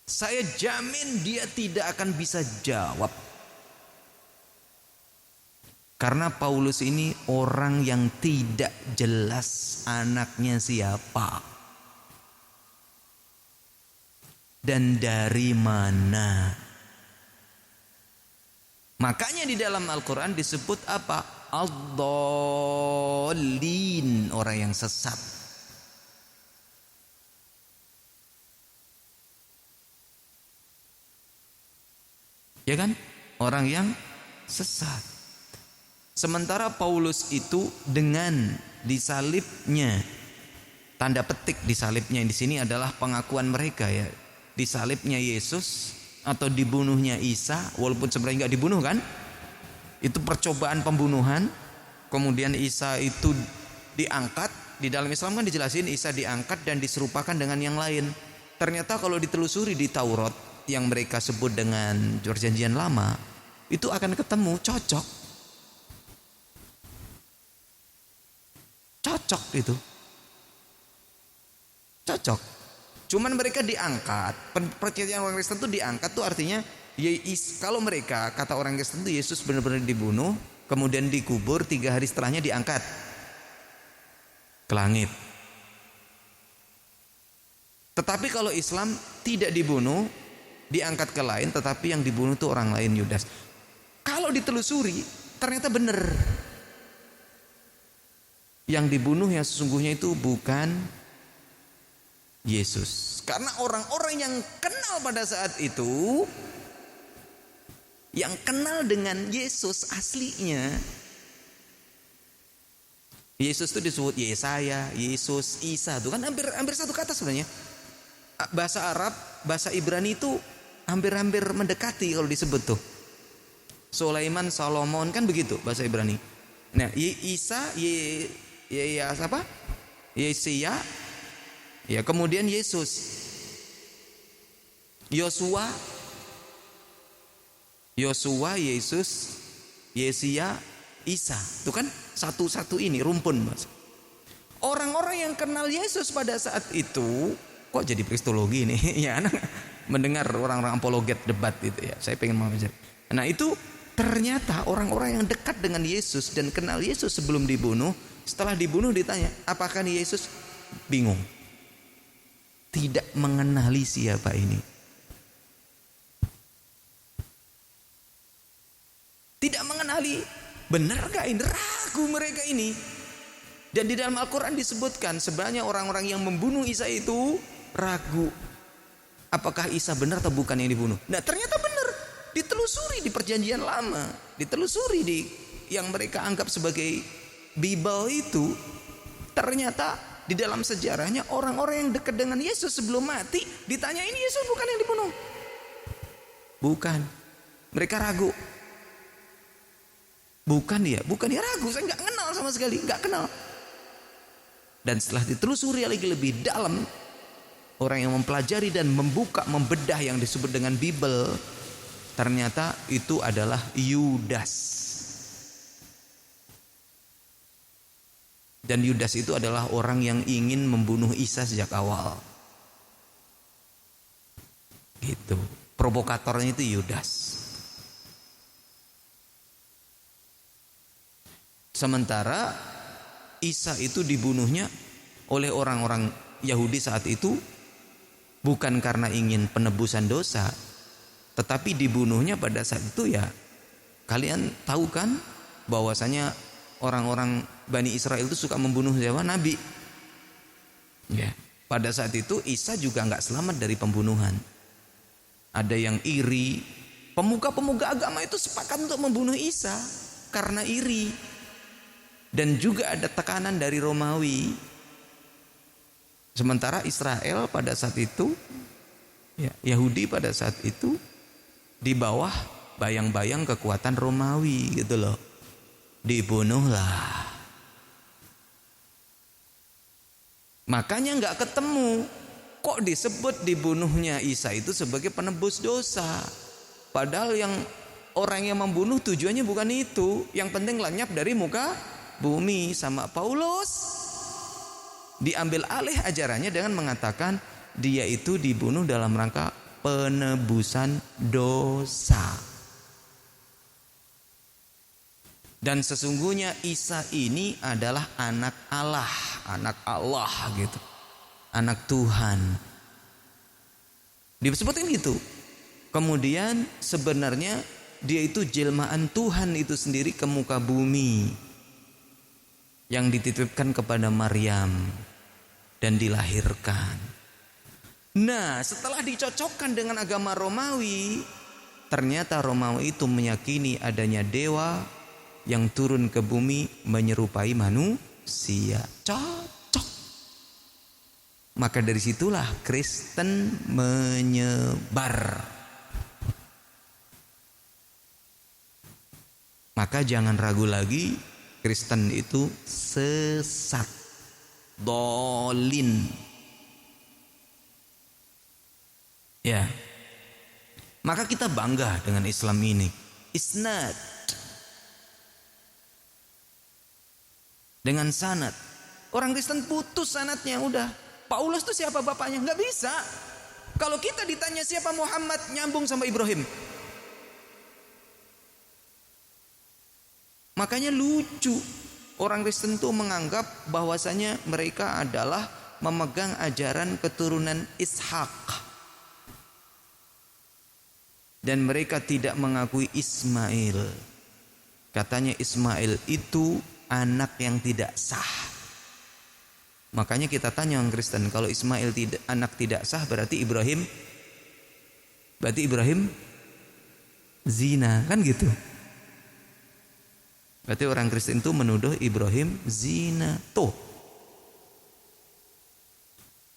S2: Saya jamin dia tidak akan bisa jawab. Karena Paulus ini orang yang tidak jelas anaknya siapa dan dari mana. Makanya di dalam Al-Quran disebut apa? Ad-dallin, orang yang sesat. Ya kan? Orang yang sesat. Sementara Paulus itu dengan disalibnya, tanda petik disalibnya di sini adalah pengakuan mereka ya. Disalibnya Yesus atau dibunuhnya Isa, walaupun sebenarnya nggak dibunuh kan? Itu percobaan pembunuhan. Kemudian Isa itu diangkat. Di dalam Islam kan dijelasin Isa diangkat dan diserupakan dengan yang lain. Ternyata kalau ditelusuri di Taurat yang mereka sebut dengan Perjanjian Lama, itu akan ketemu cocok itu. Cocok. Cuman mereka diangkat. Percayaan orang Kristen itu diangkat tuh artinya kalau mereka kata orang Kristen itu Yesus benar-benar dibunuh, kemudian dikubur, 3 hari setelahnya diangkat ke langit. Tetapi kalau Islam tidak dibunuh, diangkat ke lain, tetapi yang dibunuh itu orang lain, Yudas. Kalau ditelusuri ternyata benar. Yang dibunuh yang sesungguhnya itu bukan Yesus. Karena orang-orang yang kenal pada saat itu, yang kenal dengan Yesus aslinya, Yesus itu disebut Yesaya, Yesus, Isa, itu kan hampir satu kata sebenarnya. Bahasa Arab, bahasa Ibrani itu hampir mendekati kalau disebut tuh. Sulaiman, Solomon kan begitu bahasa Ibrani. Nah, Isa, Yesia, ya kemudian Yesus, Yosua, Yesus, Yesia, Isa. Itu kan satu-satu ini rumpun, Mas. Orang-orang yang kenal Yesus pada saat itu, kok jadi kristologi nih? Ya, anak mendengar orang-orang apologet debat itu ya. Saya pengen mengajar. Nah, itu ternyata orang-orang yang dekat dengan Yesus dan kenal Yesus sebelum dibunuh, setelah dibunuh ditanya, apakah ini Yesus? Bingung. Tidak mengenali siapa ini. Tidak mengenali. Benar gak ini? Ragu mereka ini. Dan di dalam Al-Quran disebutkan sebenarnya orang-orang yang membunuh Isa itu ragu. Apakah Isa benar atau bukan yang dibunuh? Nah, ternyata benar. Ditelusuri di Perjanjian Lama, ditelusuri di yang mereka anggap sebagai Bible itu, ternyata di dalam sejarahnya orang-orang yang dekat dengan Yesus sebelum mati ditanya, ini Yesus bukan yang dibunuh? Bukan. Mereka ragu. Bukan dia ragu. Saya nggak kenal sama sekali, nggak kenal. Dan setelah ditelusuri lagi lebih dalam, orang yang mempelajari dan membedah yang disebut dengan Bible, ternyata itu adalah Yudas. Dan Yudas itu adalah orang yang ingin membunuh Isa sejak awal. Gitu. Provokatornya itu Yudas. Sementara Isa itu dibunuhnya oleh orang-orang Yahudi saat itu bukan karena ingin penebusan dosa, tetapi dibunuhnya pada saat itu ya, kalian tahu kan bahwasanya orang-orang Bani Israel itu suka membunuh siapa? Nabi. Ya, pada saat itu Isa juga nggak selamat dari pembunuhan. Ada yang iri. Pemuka-pemuka agama itu sepakat untuk membunuh Isa karena iri. Dan juga ada tekanan dari Romawi. Sementara Israel pada saat itu, ya, Yahudi pada saat itu di bawah bayang-bayang kekuatan Romawi gitu loh. Dibunuhlah. Makanya nggak ketemu. Kok disebut dibunuhnya Isa itu sebagai penebus dosa? Padahal yang orang yang membunuh tujuannya bukan itu. Yang penting lenyap dari muka bumi. Sama Paulus diambil alih ajarannya dengan mengatakan dia itu dibunuh dalam rangka penebusan dosa. Dan sesungguhnya Isa ini adalah anak Allah gitu. Anak Tuhan. Disebutin gitu. Kemudian sebenarnya dia itu jelmaan Tuhan itu sendiri ke muka bumi yang dititipkan kepada Maryam dan dilahirkan. Nah, setelah dicocokkan dengan agama Romawi, ternyata Romawi itu meyakini adanya dewa yang turun ke bumi menyerupai manusia. Cocok. Maka dari situlah Kristen menyebar. Maka jangan ragu lagi, Kristen itu sesat, dolin. Ya. Maka kita bangga dengan Islam ini. Isnad. Dengan sanad. Orang Kristen putus sanadnya udah. Paulus itu siapa bapaknya? Nggak bisa. Kalau kita ditanya siapa Muhammad, nyambung sama Ibrahim. Makanya lucu, orang Kristen itu menganggap bahwasanya mereka adalah memegang ajaran keturunan Ishak. Dan mereka tidak mengakui Ismail. Katanya Ismail itu anak yang tidak sah. Makanya kita tanya orang Kristen, kalau Ismail anak tidak sah berarti Ibrahim zina, kan gitu. Berarti orang Kristen itu menuduh Ibrahim zina. Tuh.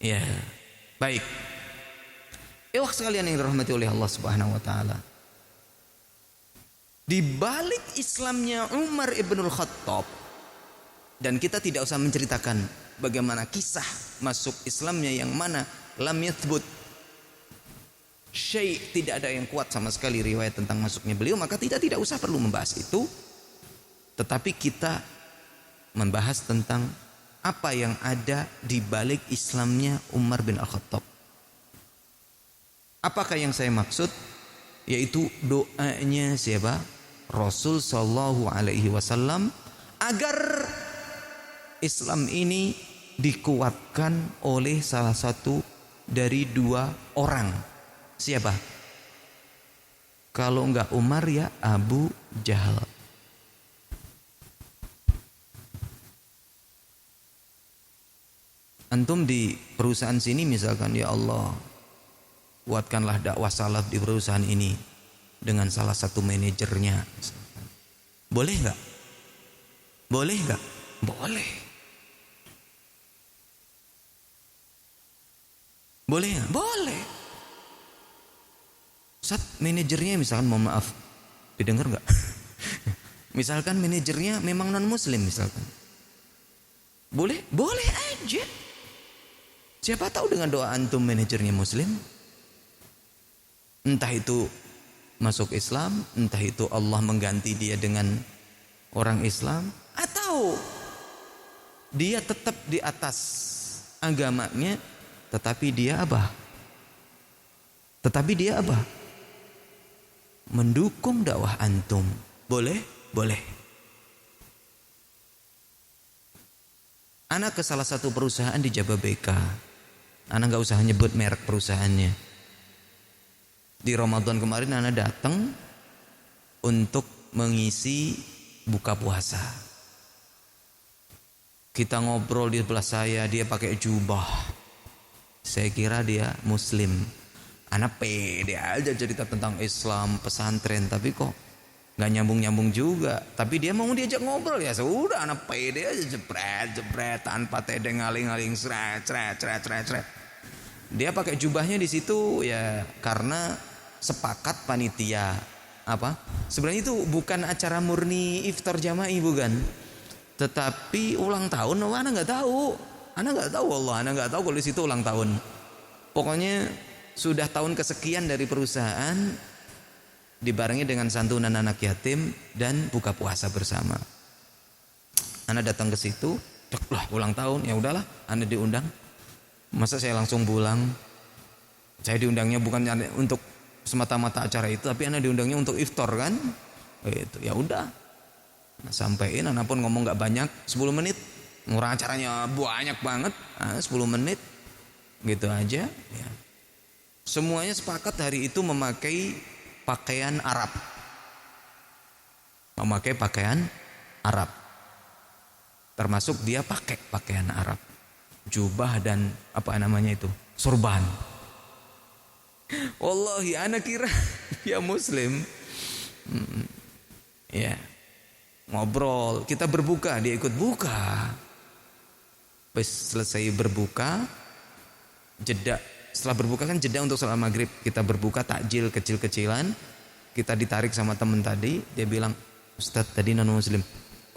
S2: Ya, baik. Ikhwah sekalian yang dirahmati oleh Allah Subhanahu wa taala. Di balik Islamnya Umar ibnul Khattab, dan kita tidak usah menceritakan bagaimana kisah masuk Islamnya yang mana lam yathbut syai', tidak ada yang kuat sama sekali riwayat tentang masuknya beliau, maka tidak usah perlu membahas itu. Tetapi kita membahas tentang apa yang ada di balik Islamnya Umar bin Al-Khattab. Apakah yang saya maksud? Yaitu doanya siapa? Rasul sallallahu alaihi wasallam agar Islam ini dikuatkan oleh salah satu dari dua orang. Siapa? Kalau enggak Umar ya Abu Jahal. Antum di perusahaan sini misalkan, ya Allah, kuatkanlah dakwah salaf di perusahaan ini dengan salah satu manajernya. Boleh enggak? Boleh enggak? Boleh. Boleh enggak? Boleh. Saat manajernya misalkan, mohon maaf, didengar enggak? Misalkan manajernya memang non muslim misalkan. Boleh? Boleh aja. Siapa tahu dengan doa antum manajernya muslim. Entah itu masuk Islam, entah itu Allah mengganti dia dengan orang Islam, atau dia tetap di atas agamanya, tetapi dia apa? Mendukung dakwah antum. Boleh? Boleh. Anak ke salah satu perusahaan di Jababeka. Anak gak usah nyebut merek perusahaannya. Di Ramadan kemarin anak datang untuk mengisi buka puasa. Kita ngobrol di sebelah saya, dia pakai jubah. Saya kira dia muslim. Anak pede aja cerita tentang Islam, pesantren, tapi kok gak nyambung-nyambung juga. Tapi dia mau diajak ngobrol, ya sudah, anak pede aja, jebret tanpa tedeng, ngaling-ngaling, sret. Dia pakai jubahnya di situ ya karena sepakat panitia. Apa? Sebenarnya itu bukan acara murni iftar jama'i, bukan. Tetapi ulang tahun, anak nggak tahu. Anak nggak tahu, anak nggak tahu kalau di situ ulang tahun. Pokoknya sudah tahun kesekian dari perusahaan, dibarengi dengan santunan anak yatim dan buka puasa bersama. Anak datang ke situ, lah ulang tahun, ya udahlah, anak diundang. Masa saya langsung pulang? Saya diundangnya bukan untuk semata-mata acara itu, tapi anak diundangnya untuk iftar kan? Itu ya udah. Nah, sampein, anak pun ngomong nggak banyak, 10 menit. Orang acaranya banyak banget, 10 menit, gitu aja. Ya. Semuanya sepakat hari itu memakai pakaian Arab. memakai pakaian Arab. Termasuk dia pakai pakaian Arab, jubah dan apa namanya itu, sorban. Wallahi anak kira dia muslim. Ya, ngobrol, kita berbuka, dia ikut buka. Selesai berbuka, jeda. Setelah berbuka kan jeda untuk sholat maghrib, kita berbuka takjil kecil-kecilan. Kita ditarik sama teman tadi, dia bilang, Ustadz tadi non muslim.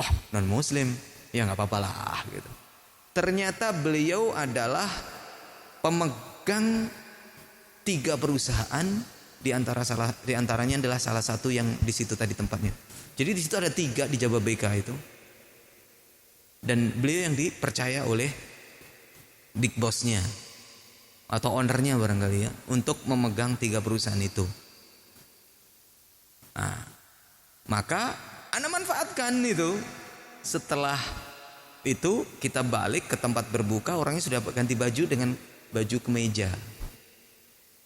S2: Wah, non muslim, ya nggak apa-apa lah gitu. Ternyata beliau adalah pemegang 3 perusahaan, di antaranya adalah salah satu yang di situ tadi tempatnya. Jadi di situ ada 3 di Jababeka itu. Dan beliau yang dipercaya oleh big bossnya atau ownernya barangkali ya, untuk memegang 3 perusahaan itu. Nah, maka Anda manfaatkan itu. Setelah itu kita balik ke tempat berbuka, orangnya sudah ganti baju dengan baju kemeja.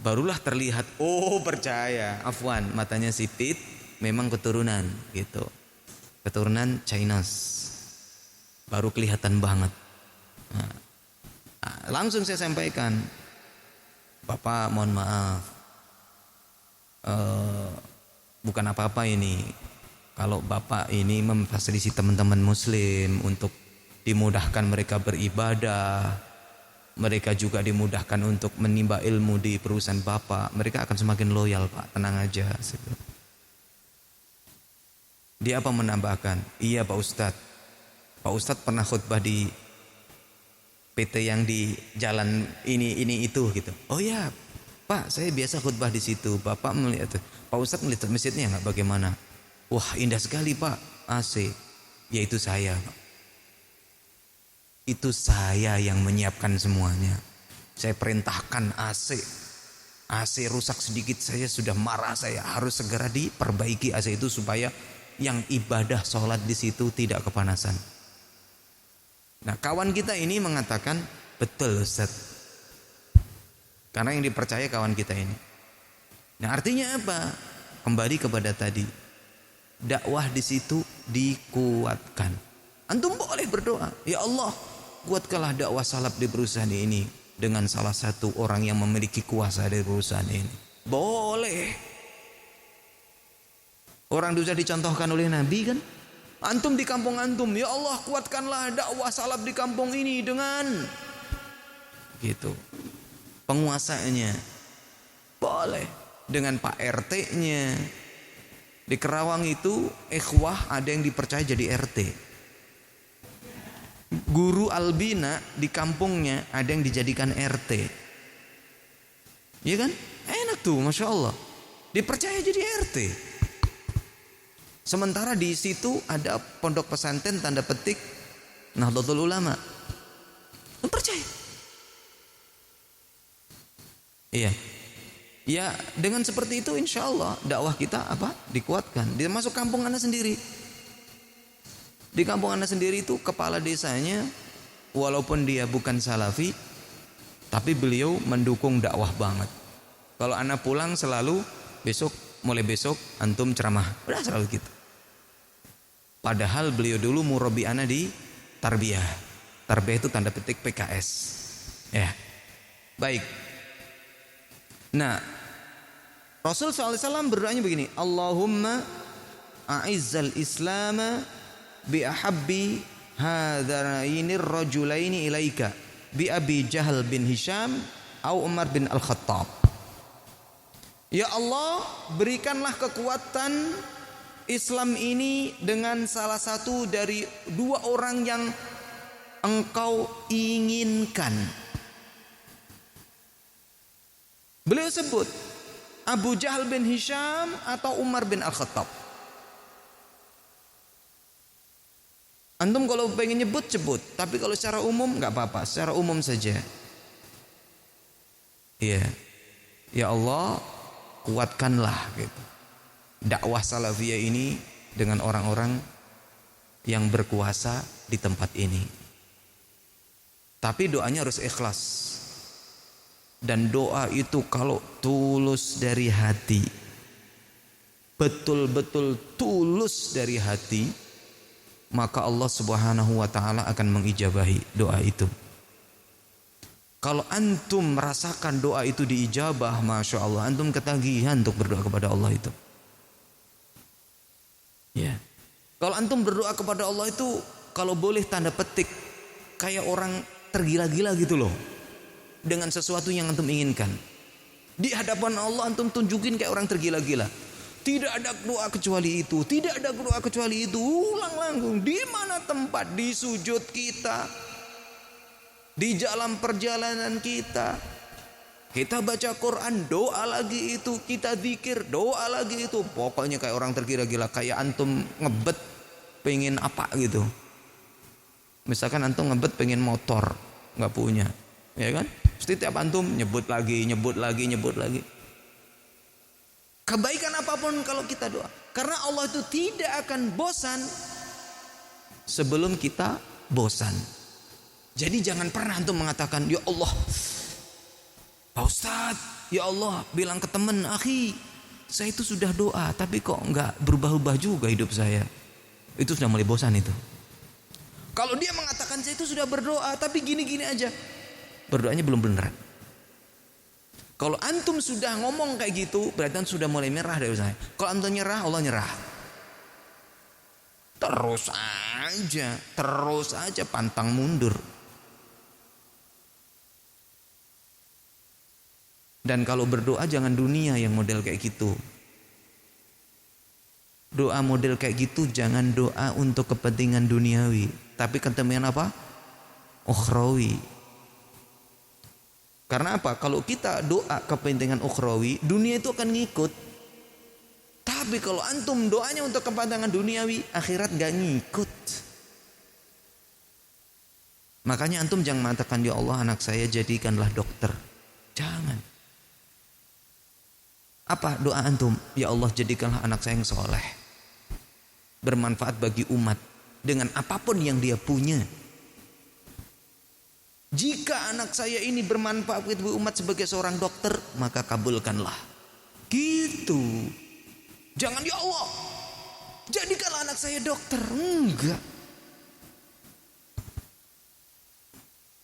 S2: Barulah terlihat, oh percaya, afwan, matanya sipit, memang keturunan gitu. Keturunan Chinese. Baru kelihatan banget. Nah, langsung saya sampaikan, Bapak mohon maaf, bukan apa-apa ini. Kalau Bapak ini memfasilitasi teman-teman muslim untuk dimudahkan mereka beribadah, mereka juga dimudahkan untuk menimba ilmu di perusahaan Bapak, mereka akan semakin loyal Pak, tenang aja. Dia apa menambahkan? Iya Pak Ustadz, Pak Ustadz pernah khutbah di PT yang di jalan ini itu gitu. Oh ya Pak, saya biasa khutbah di situ. Bapak melihat, Pak Ustadz melihat masjidnya nggak, bagaimana? Wah indah sekali Pak, AC. Ya itu saya Pak. Itu saya yang menyiapkan semuanya. Saya perintahkan AC. AC rusak sedikit saya sudah marah, saya harus segera diperbaiki AC itu supaya yang ibadah sholat di situ tidak kepanasan. Nah kawan kita ini mengatakan, betul Ustaz. Karena yang dipercaya kawan kita ini. Nah artinya apa? Kembali kepada tadi, dakwah di situ dikuatkan. Antum boleh berdoa, ya Allah, kuatkanlah dakwah salaf di perusahaan ini dengan salah satu orang yang memiliki kuasa di perusahaan ini. Boleh. Orang sudah dicontohkan oleh Nabi kan? Antum di kampung antum, ya Allah kuatkanlah dakwah salaf di kampung ini dengan gitu. Penguasanya boleh, dengan Pak RT-nya. Di Kerawang itu ikhwah ada yang dipercaya jadi RT. Guru albina di kampungnya ada yang dijadikan RT. Iya kan? Enak tuh, Masya Allah. Dipercaya jadi RT. Sementara di situ ada pondok pesantren tanda petik Nahdlatul Ulama. Percaya. Iya. Ya dengan seperti itu insya Allah dakwah kita apa? Dikuatkan. Dia masuk kampung Anda sendiri. Di kampung Anda sendiri itu kepala desanya walaupun dia bukan salafi, tapi beliau mendukung dakwah banget. Kalau Anda pulang selalu mulai besok antum ceramah. Udah selalu gitu. Padahal beliau dulu murabi ana di tarbiyah. Tarbiyah itu tanda petik PKS. Ya. Baik. Nah, Rasul SAW berdoanya begini, Allahumma a'izzal islama bi ahabbi hadzarainir rajulaini ilaika bi Abi Jahal bin Hisham au Umar bin Al-Khattab. Ya Allah, berikanlah kekuatan Islam ini dengan salah satu dari 2 orang yang engkau inginkan. Beliau sebut Abu Jahal bin Hisham atau Umar bin Al-Khattab. Antum kalau pengen nyebut, tapi kalau secara umum nggak apa-apa, secara umum saja. Iya. Ya Allah, kuatkanlah gitu dakwah salafiyah ini dengan orang-orang yang berkuasa di tempat ini. Tapi doanya harus ikhlas. Dan doa itu kalau tulus dari hati, betul-betul tulus dari hati, maka Allah Subhanahu wa taala akan mengijabahi doa itu. Kalau antum merasakan doa itu diijabah, Masya Allah, antum ketagihan untuk berdoa kepada Allah itu. Ya. Kalau antum berdoa kepada Allah itu, kalau boleh tanda petik, kayak orang tergila-gila gitu loh, dengan sesuatu yang antum inginkan. Di hadapan Allah antum tunjukin kayak orang tergila-gila. Tidak ada doa kecuali itu, tidak ada doa kecuali itu. Ulang langsung. Di mana tempat? Di sujud kita, di jalan perjalanan kita. Kita baca Quran, doa lagi itu. Kita zikir, doa lagi itu. Pokoknya kayak orang tergila-gila, kayak antum ngebet pengen apa gitu. Misalkan antum ngebet pengen motor, nggak punya, ya kan? Setiap antum nyebut lagi. Kebaikan apapun kalau kita doa, karena Allah itu tidak akan bosan sebelum kita bosan. Jadi jangan pernah antum mengatakan, ya Allah, Pak Ustadz, ya Allah, bilang ke teman, akhi, saya itu sudah doa, tapi kok nggak berubah-ubah juga hidup saya. Itu sudah mulai bosan itu. Kalau dia mengatakan saya itu sudah berdoa, tapi gini-gini aja, berdoanya belum beneran. Kalau antum sudah ngomong kayak gitu, berarti antum sudah mulai merah dari saya. Kalau antum nyerah, Allah nyerah. Terus aja pantang mundur. Dan kalau berdoa jangan dunia yang model kayak gitu. Doa model kayak gitu jangan doa untuk kepentingan duniawi, tapi kepentingan apa? Ukhrawi. Karena apa? Kalau kita doa kepentingan ukhrawi, dunia itu akan ngikut. Tapi kalau antum doanya untuk kepentingan duniawi, akhirat gak ngikut. Makanya antum jangan mengatakan, ya Allah, anak saya jadikanlah dokter. Jangan. Apa doa antum? Ya Allah, jadikanlah anak saya yang soleh, bermanfaat bagi umat dengan apapun yang dia punya. Jika anak saya ini bermanfaat bagi umat sebagai seorang dokter, maka kabulkanlah. Gitu. Jangan, ya Allah, jadikanlah anak saya dokter. Enggak.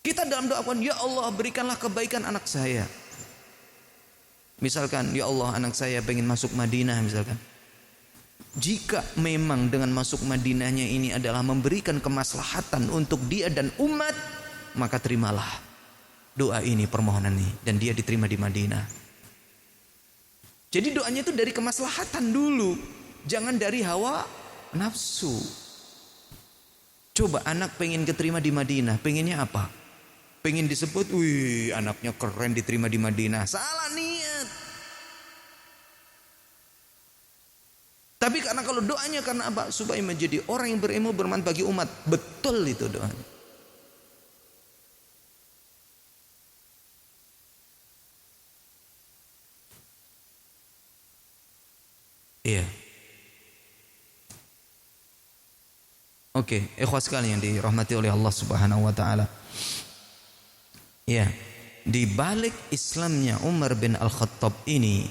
S2: Kita dalam doakan, ya Allah, berikanlah kebaikan anak saya. Misalkan, ya Allah, anak saya pengen masuk Madinah misalkan. Jika memang dengan masuk Madinahnya ini adalah memberikan kemaslahatan untuk dia dan umat, maka terimalah doa ini, permohonan ini, dan dia diterima di Madinah. Jadi doanya itu dari kemaslahatan dulu, jangan dari hawa nafsu. Coba anak pengen keterima di Madinah, pengennya apa? Pengen disebut, wih anaknya keren diterima di Madinah. Salah niat. Tapi karena kalau doanya karena apa? Supaya menjadi orang yang berilmu, bermanfaat bagi umat. Betul itu doanya. Iya. Oke, ikhwas sekalian yang dirahmati oleh Allah Subhanahu wa taala. Ya, di balik Islamnya Umar bin Al-Khattab ini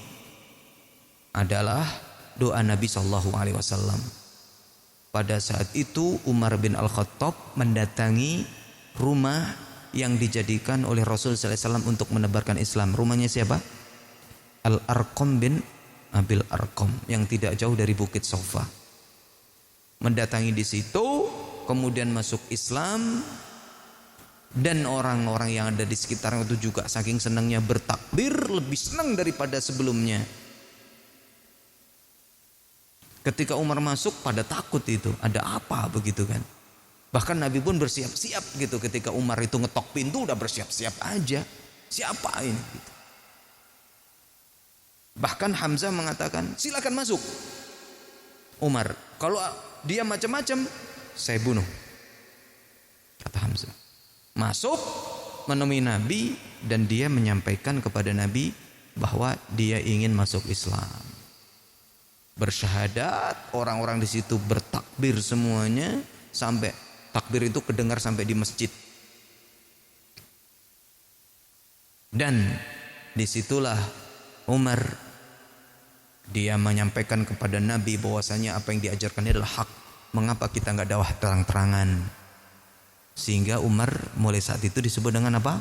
S2: adalah doa Nabi sallallahu alaihi wasallam. Pada saat itu Umar bin Al-Khattab mendatangi rumah yang dijadikan oleh Rasul sallallahu alaihi wasallam untuk menebarkan Islam. Rumahnya siapa? Al-Arqam bin Abil Arqam yang tidak jauh dari Bukit Sofa. Mendatangi di situ, kemudian masuk Islam, dan orang-orang yang ada di sekitarnya itu juga saking senangnya bertakbir, lebih senang daripada sebelumnya. Ketika Umar masuk, pada takut itu, ada apa begitu kan? Bahkan Nabi pun bersiap-siap gitu. Ketika Umar itu ngetok pintu, udah bersiap-siap aja. Siapa ini? Gitu. Bahkan Hamzah mengatakan, silakan masuk. Umar, kalau dia macam-macam, saya bunuh, kata Hamzah. Masuk menemui Nabi, dan dia menyampaikan kepada Nabi bahwa dia ingin masuk Islam. Bersyahadat, orang-orang di situ bertakbir semuanya, sampai takbir itu kedengar sampai di masjid. Dan disitulah Umar Dia menyampaikan kepada Nabi bahwasanya apa yang diajarkannya adalah hak. Mengapa kita enggak dakwah terang-terangan? Sehingga Umar mulai saat itu disebut dengan apa?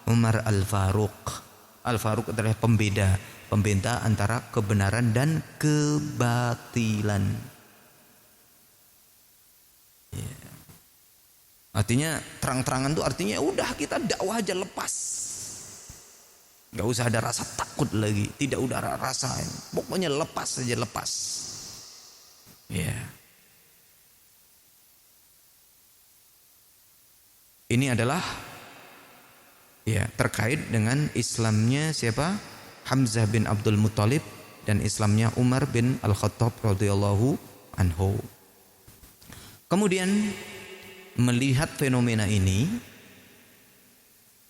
S2: Umar Al-Faruq. Al-Faruq adalah pembeda antara kebenaran dan kebatilan. Ya. Artinya terang-terangan itu artinya udah kita dakwah aja lepas. Gak usah ada rasa takut lagi, tidak ada rasa, pokoknya lepas saja, lepas. Ya. Ini adalah ya terkait dengan Islamnya siapa? Hamzah bin Abdul Muthalib dan Islamnya Umar bin Al-Khattab radhiyallahu anhu. Kemudian melihat fenomena ini,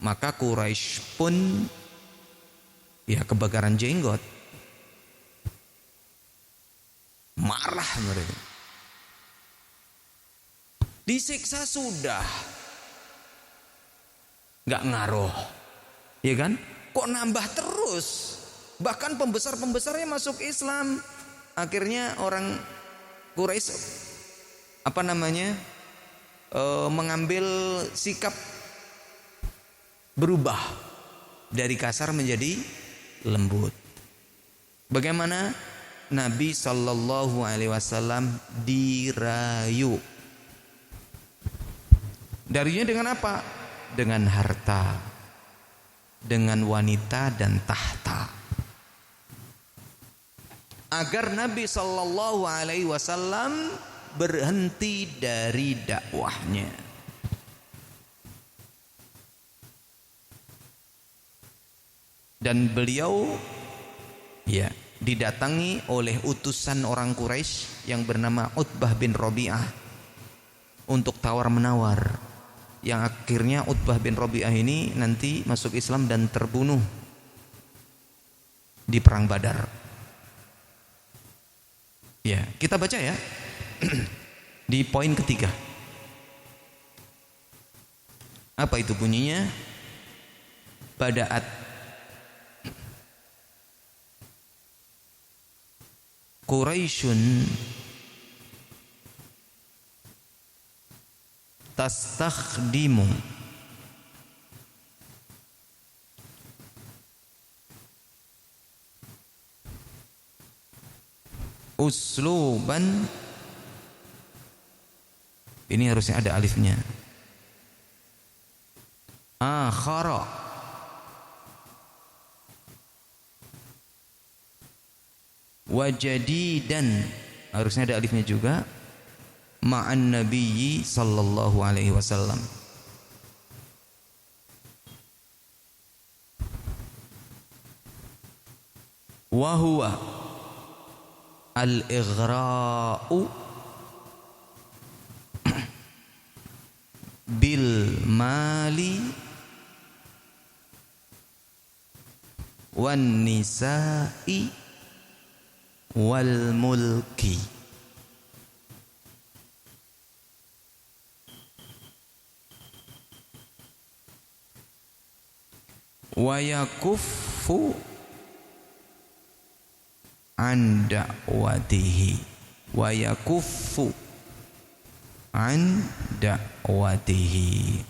S2: maka Quraisy pun ya kebakaran jenggot, marah mereka. Disiksa sudah, nggak ngaruh, ya kan? Kok nambah terus? Bahkan pembesar-pembesarnya masuk Islam. Akhirnya orang Quraisy mengambil sikap berubah dari kasar menjadi lembut. Bagaimana Nabi Shallallahu Alaihi Wasallam dirayu? Darinya dengan apa? Dengan harta, dengan wanita dan tahta. Agar Nabi Shallallahu Alaihi Wasallam berhenti dari dakwahnya. Dan beliau ya didatangi oleh utusan orang Quraisy yang bernama Utbah bin Rabi'ah untuk tawar-menawar, yang akhirnya Utbah bin Rabi'ah ini nanti masuk Islam dan terbunuh di perang Badar. Ya, kita baca ya di poin ketiga. Apa itu bunyinya? Bada'at Quraisyun tastakhdimu usluban, ini harusnya ada alifnya, akhara wajadidan, harusnya ada alifnya juga, ma'an nabiyyi sallallahu alaihi wasallam. Wa huwa al-ighra'u bil mali wan nisa'i wal mulki. Wa yakuffu an da'watihi, wa yakuffu an da'watihi.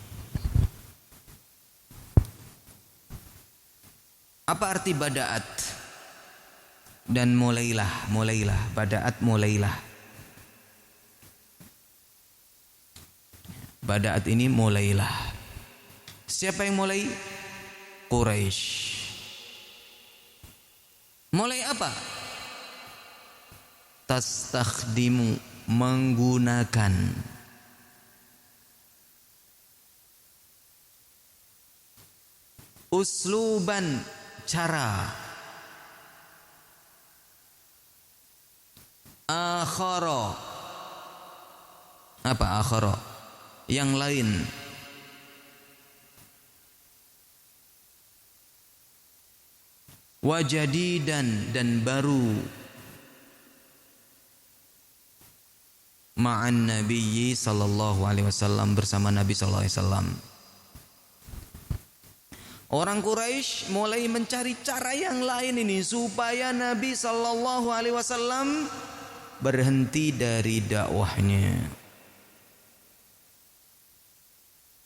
S2: Apa arti bada'at? Dan mulailah, bada'at mulailah. Bada'at ini mulailah. Siapa yang mulai? Quraisy. Mulai apa? Tastakhdimu, menggunakan. Usluban, cara. Akhara, apa akhara? Yang lain. Wajadidan, dan baru. Ma'an nabiyyi sallallahu alaihi wasallam, bersama Nabi sallallahu alaihi wasallam. Orang Quraisy mulai mencari cara yang lain ini supaya Nabi sallallahu alaihi wasallam berhenti dari dakwahnya.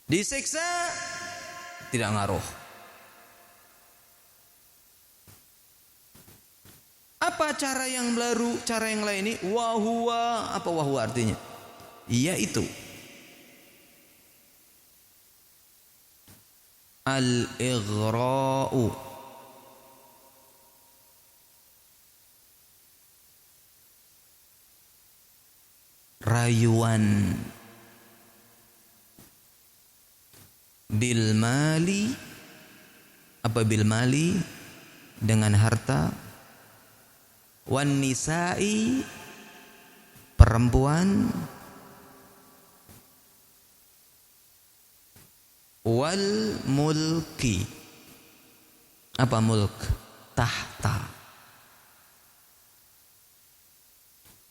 S2: Disiksa tidak ngaruh. Apa cara yang baru, cara yang lain ini? Wahwa, apa wahwa artinya? Yaitu al-ighra'u, rayuan, bil mali, apa bil mali, dengan harta, wan nisa'i, perempuan, wal mulki, apa mulk? Tahta.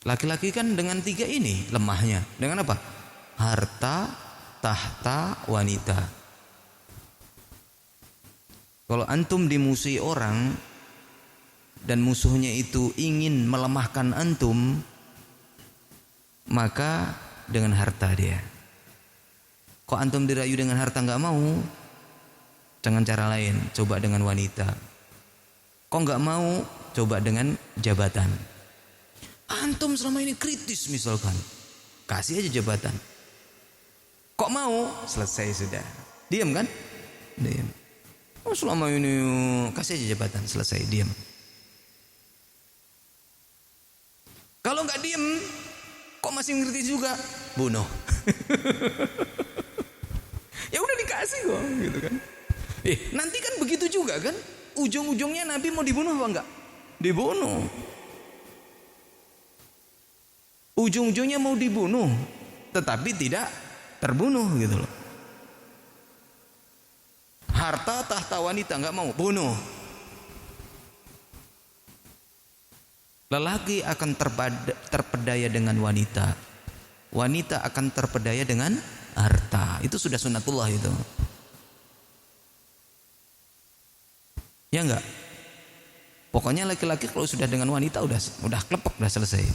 S2: Laki-laki kan dengan tiga ini lemahnya. Dengan apa? Harta, tahta, wanita. Kalau antum dimusuhi orang dan musuhnya itu ingin melemahkan antum, maka dengan harta dia. Kok antum dirayu dengan harta nggak mau? Dengan cara lain, coba dengan wanita. Kok nggak mau? Coba dengan jabatan. Antum selama ini kritis misalkan, kasih aja jabatan. Kok mau? Selesai sudah. Diam kan? Diam. Oh, selama ini kasih aja jabatan, selesai, diam. Kalau nggak diam, kok masih kritis juga? Bunuh. Ya udah dikasih kok, gitu kan. Nanti kan begitu juga kan? Ujung-ujungnya Nabi mau dibunuh apa enggak? Dibunuh. Ujung-ujungnya mau dibunuh, tetapi tidak terbunuh gitu loh. Harta, tahta, wanita enggak mau, bunuh. Lelaki akan terpedaya dengan wanita. Wanita akan terpedaya dengan harta. Itu sudah sunatullah itu. Ya enggak? Pokoknya laki-laki kalau sudah dengan wanita udah klepek, udah selesai.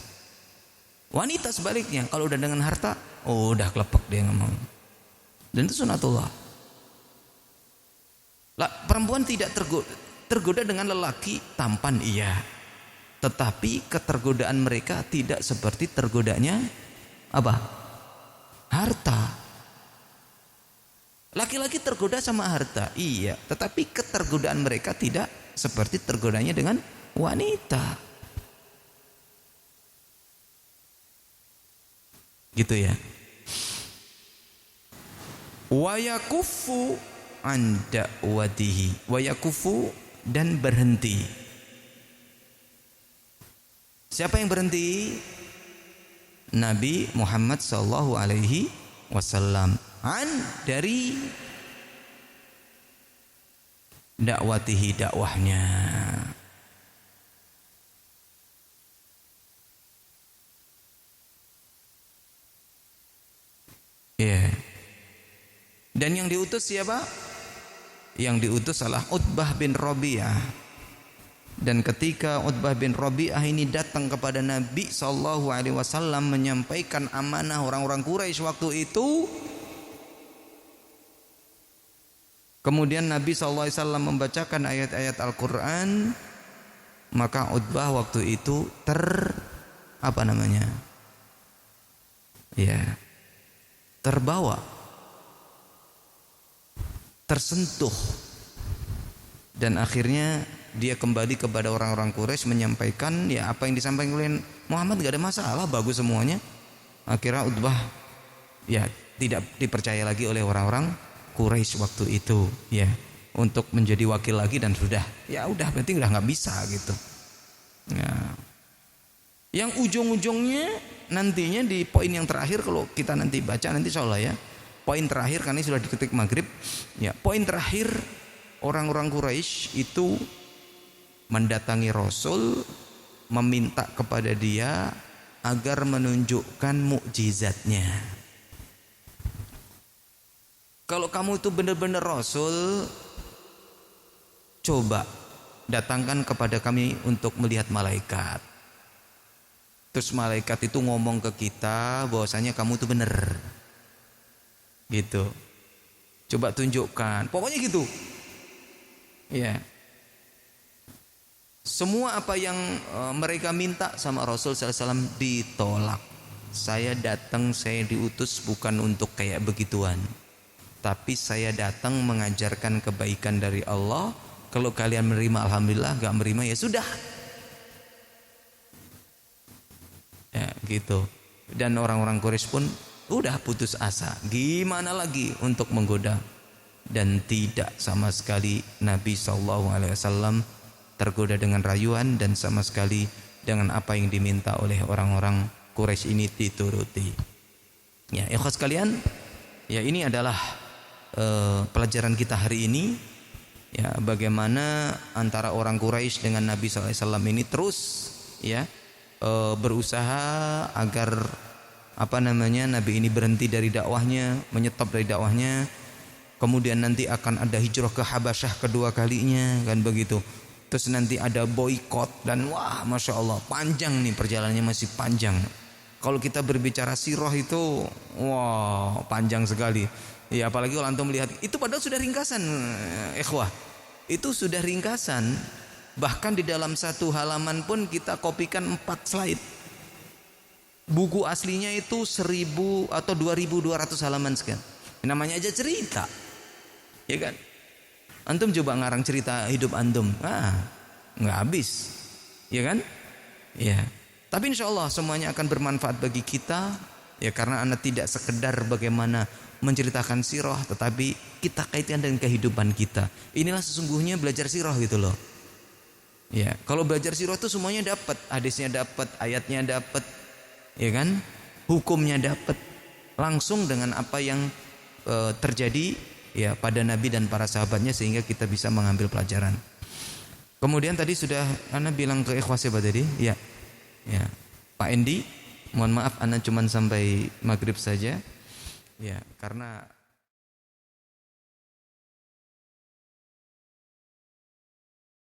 S2: Wanita sebaliknya, kalau udah dengan harta, udah klepek, dia enggak mau. Dan itu sunatullah. Perempuan tidak tergoda dengan lelaki tampan, iya. Tetapi ketergodaan mereka tidak seperti tergodanya apa? Harta. Laki-laki tergoda sama harta, iya. Tetapi ketergodaan mereka tidak seperti tergodanya dengan wanita. Gitu ya. Wa yakufu an da'watihi. Wa yakufu, dan berhenti. Siapa yang berhenti? Nabi Muhammad sallallahu alaihi wasallam. An, dari dakwatihi, dakwahnya. Ya. Dan yang diutus siapa? Yang diutus adalah Utbah bin Rabi'ah. Dan ketika Utbah bin Rabi'ah ini datang kepada Nabi SAW menyampaikan amanah orang-orang Quraisy waktu itu, kemudian Nabi SAW membacakan ayat-ayat Al-Quran, maka Utbah waktu itu terbawa, tersentuh, dan akhirnya dia kembali kepada orang-orang Quraisy menyampaikan ya apa yang disampaikan oleh Muhammad, gak ada masalah, bagus semuanya. Akhirnya Utbah ya tidak dipercaya lagi oleh orang-orang Quraisy waktu itu, ya, untuk menjadi wakil lagi, dan sudah berarti udah nggak bisa gitu. Ya. Yang ujung-ujungnya nantinya di poin yang terakhir, kalau kita nanti baca nanti insyaallah ya, poin terakhir karena ini sudah diketik maghrib, ya, poin terakhir orang-orang Quraisy itu mendatangi Rasul, meminta kepada dia agar menunjukkan mukjizatnya. Kalau kamu itu benar-benar Rasul, coba datangkan kepada kami untuk melihat malaikat. Terus malaikat itu ngomong ke kita bahwasanya kamu tuh bener. Gitu. Coba tunjukkan. Pokoknya gitu. Ya. Semua apa yang mereka minta sama Rasul SAW ditolak. Saya datang, saya diutus bukan untuk kayak begituan. Tapi saya datang mengajarkan kebaikan dari Allah. Kalau kalian menerima alhamdulillah, gak menerima ya sudah. Ya gitu. Dan orang-orang Quraisy pun udah putus asa. Gimana lagi untuk menggoda? Dan tidak sama sekali Nabi SAW tergoda dengan rayuan, dan sama sekali dengan apa yang diminta oleh orang-orang Quraisy ini dituruti. Ya, ikhwas sekalian, ya ini adalah pelajaran kita hari ini. Ya, bagaimana antara orang Quraisy dengan Nabi SAW ini terus ya berusaha agar Nabi ini berhenti dari dakwahnya, menyetop dari dakwahnya. Kemudian nanti akan ada hijrah ke Habasyah kedua kalinya, kan begitu. Terus nanti ada boykot, dan wah, masya Allah, panjang nih perjalanannya, masih panjang. Kalau kita berbicara sirah itu, wah, panjang sekali. Ya, apalagi kalau antum melihat itu, padahal sudah ringkasan, ikhwah. Itu sudah ringkasan. Bahkan di dalam satu halaman pun kita kopikan 4 slide. Buku aslinya itu 1000 atau 2200 halaman sekian. Namanya aja cerita. Ya kan? Antum coba ngarang cerita hidup antum, nggak habis, ya kan? Ya. Tapi insya Allah semuanya akan bermanfaat bagi kita, ya, karena anda tidak sekedar bagaimana menceritakan sirah, tetapi kita kaitkan dengan kehidupan kita. Inilah sesungguhnya belajar sirah gitu loh. Ya, kalau belajar sirah itu semuanya dapat, hadisnya dapat, ayatnya dapat, ya kan? Hukumnya dapat, langsung dengan apa yang terjadi ya pada Nabi dan para sahabatnya, sehingga kita bisa mengambil pelajaran. Kemudian tadi sudah ana bilang ke ikhwas tadi, ya. Ya. Pak Endi, mohon maaf ana cuman sampai maghrib saja. Ya, karena